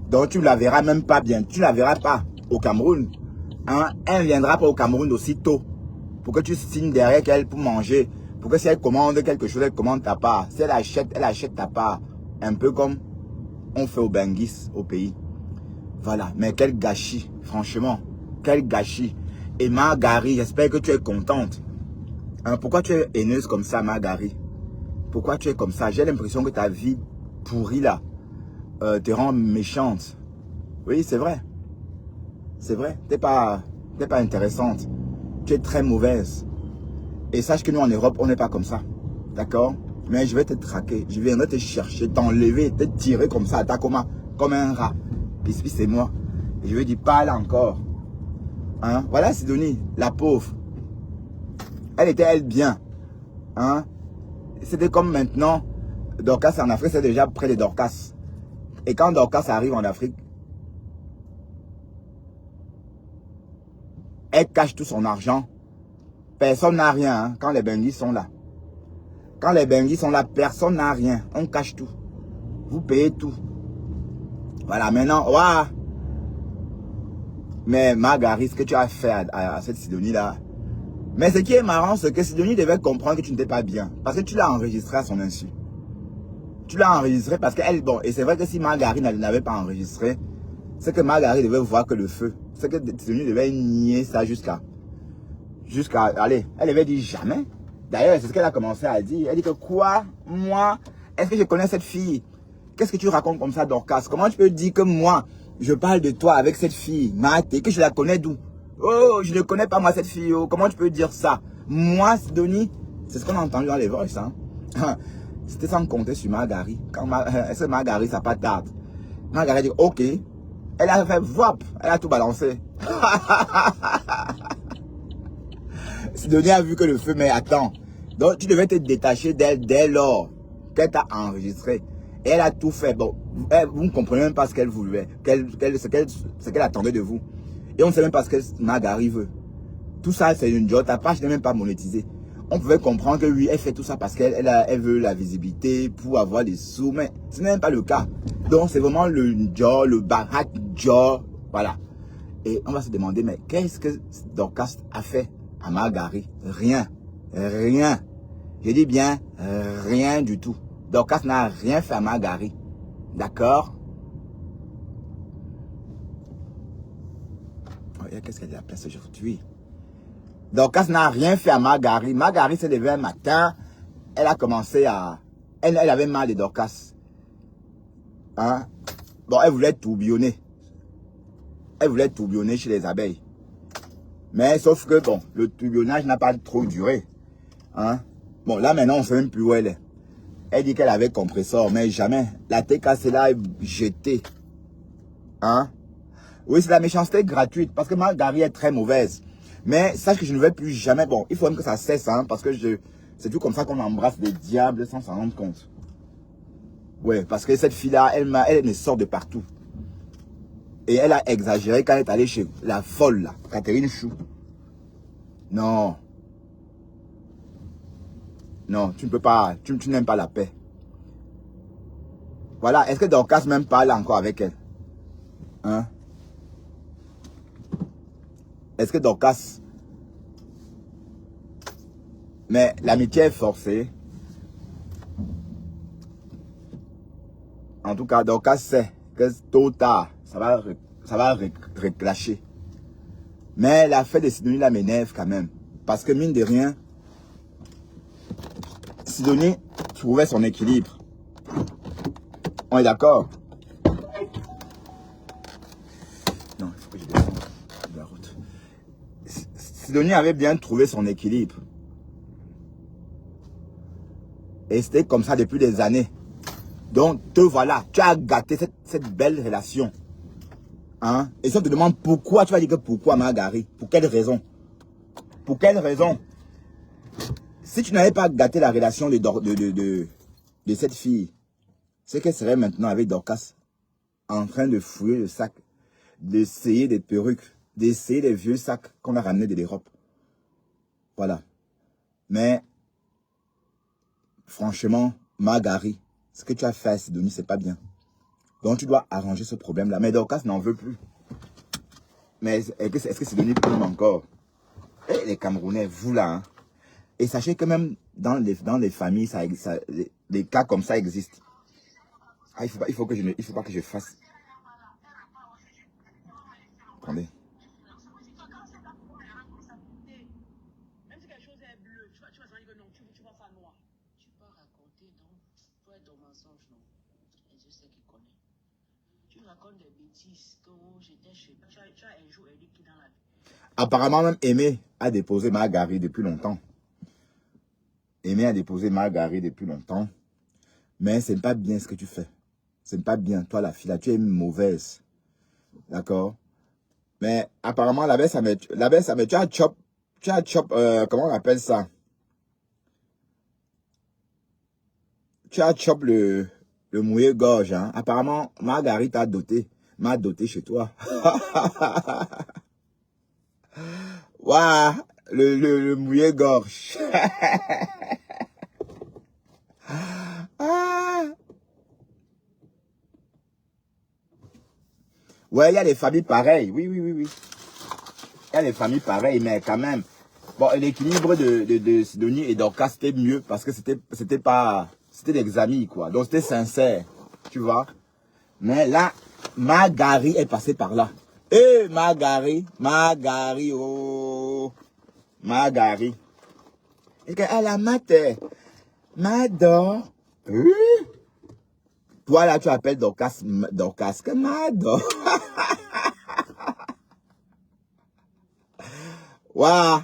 Donc tu ne la verras même pas bien. Tu ne la verras pas au Cameroun. Hein? Elle ne viendra pas au Cameroun aussitôt. Pour que tu signes derrière qu'elle pour manger. Pour que si elle commande quelque chose, elle commande ta part. Si elle achète ta part. Un peu comme on fait au Bangis, au pays. Voilà. Mais quel gâchis, franchement. Quel gâchis. Et Marguerite, j'espère que tu es contente. Hein, pourquoi tu es haineuse comme ça, Marguerite? Pourquoi tu es comme ça? J'ai l'impression que ta vie pourrie là te rend méchante. Oui, c'est vrai. C'est vrai. T'es pas intéressante. Tu es très mauvaise. Et sache que nous en Europe, on n'est pas comme ça. D'accord? Mais je vais te traquer. Je viendrai te chercher, t'enlever, te tirer comme ça, comme un rat. Puis c'est moi. Et je vais dire, pas là encore. Hein? Voilà Sidonie, la pauvre. Elle était, elle, bien. Hein? C'était comme maintenant, Dorcas en Afrique, c'est déjà près de Dorcas. Et quand Dorcas arrive en Afrique, elle cache tout son argent. Personne n'a rien hein, quand les Benguis sont là. Quand les Benguis sont là, personne n'a rien. On cache tout. Vous payez tout. Voilà, maintenant, waouh. Mais Margarit, ce que tu as fait à cette Sidonie-là. Mais ce qui est marrant, c'est que Sidonie devait comprendre que tu n'étais pas bien. Parce que tu l'as enregistré à son insu. Tu l'as enregistré parce qu'elle, bon, et c'est vrai que si Margarit n'avait pas enregistré, c'est que Margarit devait voir que le feu. C'est que Sidonie devait nier ça jusqu'à, allez, elle devait dire jamais. D'ailleurs, c'est ce qu'elle a commencé à dire. Elle dit que quoi, moi, est-ce que je connais cette fille? Qu'est-ce que tu racontes comme ça, Dorcas? Comment tu peux dire que moi, je parle de toi avec cette fille, Maté, que je la connais d'où? Oh, je ne connais pas moi cette fille, oh, comment tu peux dire ça? Moi, Sidonie, c'est ce qu'on a entendu dans les voices, hein. C'était sans compter sur Margarit. Quand est-ce que Margarit, ça pas tarte? Margarit dit, ok. Elle a fait, vop, elle a tout balancé. Sidonie a vu que le feu, mais attends. Donc, tu devais te détacher d'elle dès lors qu'elle t'a enregistré. Et elle a tout fait. Bon, vous ne comprenez même pas ce qu'elle voulait, ce qu'elle attendait de vous. Et on ne sait même pas ce que Margarit veut. Tout ça, c'est une job. Ta page n'est même pas monétisée. On pouvait comprendre que oui, elle fait tout ça parce qu'elle veut la visibilité pour avoir des sous. Mais ce n'est même pas le cas. Donc, c'est vraiment le job, le barack job. Voilà. Et on va se demander, mais qu'est-ce que Dorcas a fait à Margarit? Rien. Rien. Je dis bien rien du tout. Dorcas n'a rien fait à Margarit. D'accord? Qu'est-ce qu'elle a fait aujourd'hui? Dorcas n'a rien fait à Margarit. Margarit s'est levée un matin. Elle a commencé à... Elle avait mal de Dorcas. Hein? Bon, elle voulait tourbillonner. Elle voulait tourbillonner chez les abeilles. Mais sauf que, bon, le tourbillonnage n'a pas trop duré. Hein? Bon, là maintenant, on ne sait même plus où elle est. Elle dit qu'elle avait compresseur, mais jamais. La TK, c'est là jetée. Hein? Oui, c'est la méchanceté gratuite, parce que Margarit est très mauvaise. Mais sache que je ne vais plus jamais... Bon, il faut même que ça cesse, hein, parce que c'est tout comme ça qu'on embrasse les diables sans s'en rendre compte. Ouais, parce que cette fille-là, elle me sort de partout. Et elle a exagéré quand elle est allée chez la folle, là, Catherine Chou. Non. Non, tu ne peux pas, tu n'aimes pas la paix. Voilà, est-ce que Dorcas même parle encore avec elle? Hein? Est-ce que Dorcas... Mais l'amitié est forcée. En tout cas, Dorcas sait que tôt ou tard, ça va reclasher. Mais l'affaire de Sidonie là m'énerve quand même. Parce que mine de rien, Sidonie trouvait son équilibre. On est d'accord? Non, il faut que je descende de la route. Sidonie avait bien trouvé son équilibre. Et c'était comme ça depuis des années. Donc, te voilà, tu as gâté cette belle relation. Hein? Et si on te demande pourquoi, tu vas dire que pourquoi Margarit? Pour quelle raison? Pour quelle raison? Si tu n'avais pas gâté la relation de cette fille, c'est qu'elle serait maintenant avec Dorcas en train de fouiller le sac, d'essayer des perruques, d'essayer des vieux sacs qu'on a ramenés de l'Europe. Voilà. Mais, franchement, Margarit, ce que tu as fait à Sidonie, c'est pas bien. Donc, tu dois arranger ce problème-là. Mais Dorcas n'en veut plus. Mais est-ce que Sidonie prime encore? Et les Camerounais, vous là, hein? Et sachez que même dans les familles, les cas comme ça existent. Ah, il faut pas que je fasse. Attendez. Même si quelque chose est bleu, tu vas dire que non, tu vois ça noir. Tu peux raconter, non? Tu es ton mensonge, non? Et je sais qu'il connaît. Tu racontes des bêtises que j'étais chez... Tu as un jour dit qui dans la vie. Apparemment, même Aimé a déposé Margarit depuis longtemps. Aimé a déposé Margarit depuis longtemps. Mais ce n'est pas bien ce que tu fais. Ce n'est pas bien. Toi, la fille, là, tu es mauvaise. D'accord? Mais apparemment, la baisse, tu as chop Tu as chop, comment on appelle ça? Tu as chop le mouillé-gorge, hein. Apparemment, Marguerite m'a doté chez toi. Waouh, le mouillé-gorge. Ah. Ouais, il y a des familles pareilles. Oui. Il y a des familles pareilles, mais quand même. Bon, l'équilibre de Sidonie et Dorcas, c'était mieux parce que c'était des amis, quoi. Donc, c'était sincère, tu vois. Mais là, Marguerite est passée par là. Eh, Marguerite, oh, Marguerite. Et qu'elle a maté. Mado. Toi, là, tu appelles Dorcas, que Mado. Waouh.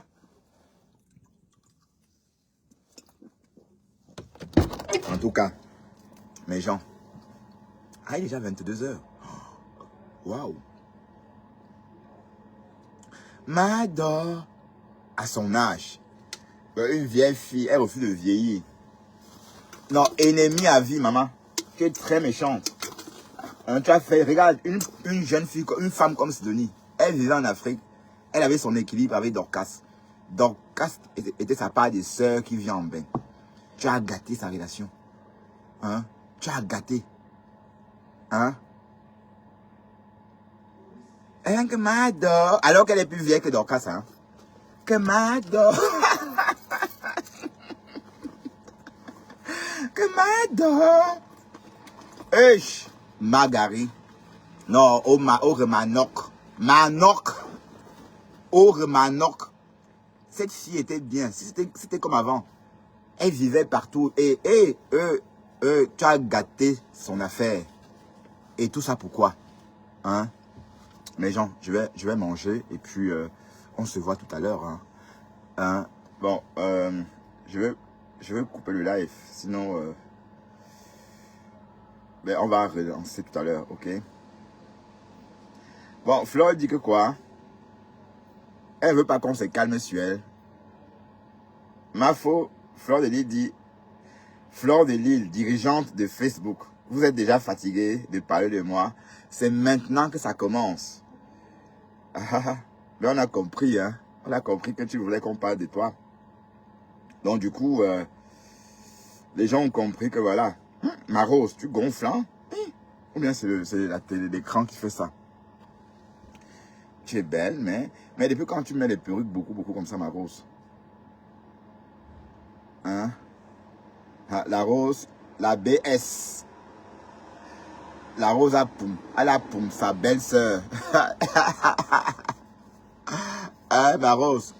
En tout cas, mes gens. Ah, il est déjà 22 heures. Waouh. Mado, à son âge, une vieille fille, elle refuse de vieillir. Non, ennemie à vie, maman. Tu es très méchante. Tu as fait, regarde, une jeune fille, une femme comme Sidonie. Elle vivait en Afrique. Elle avait son équilibre avec Dorcas. Dorcas était sa part des sœurs qui vient en bain. Tu as gâté sa relation. Hein? Tu as gâté. Hein? Que Mado. Alors qu'elle est plus vieille que Dorcas, hein? Que Mado. Que Mado. Eich. Marguerite. Non, au Manok. Manok. Cette fille était bien. C'était comme avant. Elle vivait partout. Et tu as gâté son affaire. Et tout ça pourquoi? Hein? Mais gens, je vais manger. Et puis, on se voit tout à l'heure. Hein? Bon, je vais couper le live. Sinon, ben, on va relancer tout à l'heure. Ok? Bon, Flore dit que quoi? Elle veut pas qu'on se calme sur elle. Fleur de Lille dit, Fleur de Lille, dirigeante de Facebook, vous êtes déjà fatigué de parler de moi. C'est maintenant que ça commence. Mais on a compris, hein. On a compris que tu voulais qu'on parle de toi. Donc du coup, les gens ont compris que voilà. Ma Rose, tu gonfles, hein? Ou bien c'est la télé d'écran qui fait ça. Tu es belle, mais depuis quand tu mets les perruques beaucoup comme ça, ma Rose? Hein? La Rose, la BS. La Rose elle a poum, sa belle-sœur. Hein, ma Rose?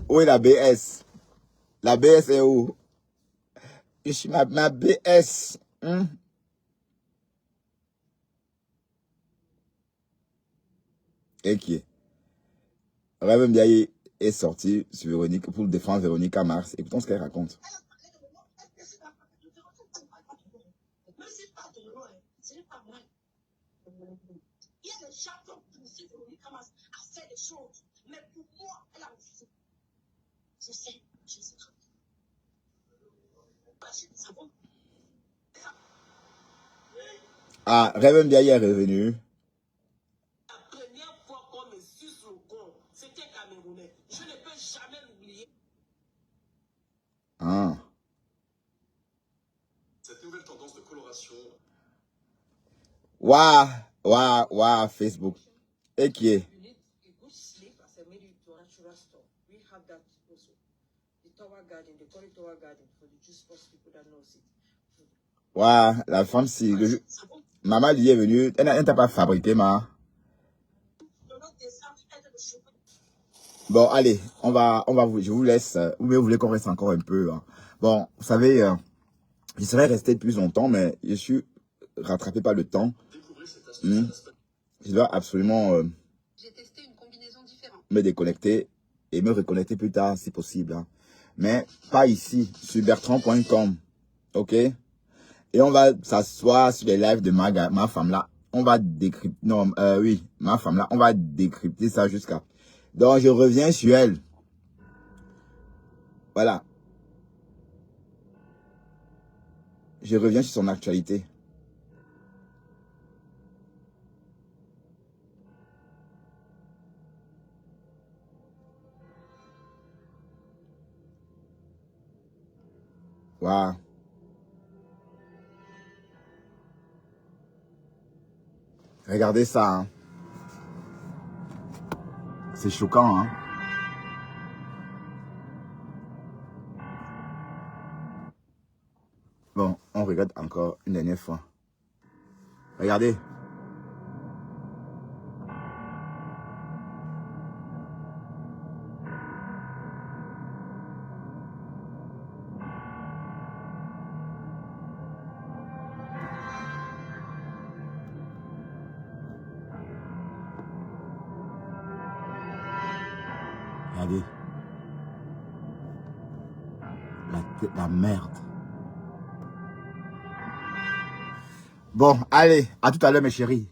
Où est la BS? La BS est où? Je suis ma BS. Et qui est? Rêve Ndiaye est sorti sur Véronique pour défendre Véronique à Mars. Écoutons ce qu'elle raconte. Il y a des gens qui ont poussé Véronique Mars à faire des choses. Mais pour moi, elle a refusé. Je sais. Ah, Rêve Ndiaye est revenu. La première fois qu'on me suce le corps, c'était Camerounais. Je ne peux jamais l'oublier. Ah. Cette nouvelle tendance de coloration. Waouh, Facebook. Et qui est? Waouh, la femme, si. Maman lui est venue. Elle ne t'a pas fabriqué, ma. Bon, allez, je vous laisse. Ou bien vous voulez qu'on reste encore un peu. Hein. Bon, vous savez, je serais resté plus longtemps, mais je suis rattrapé par le temps. Je dois absolument me déconnecter et me reconnecter plus tard si possible. Hein. Mais pas ici, sur bertrand.com. Ok? Et on va s'asseoir sur les lives de ma femme là. On va décrypter. Non, oui, ma femme là. On va décrypter ça jusqu'à Donc, je reviens sur elle. Voilà. Je reviens sur son actualité. Waouh. Regardez ça. Hein. C'est choquant. Hein. Bon, on regarde encore une dernière fois. Regardez. Regardez. La merde. Bon, allez, à tout à l'heure mes chéris.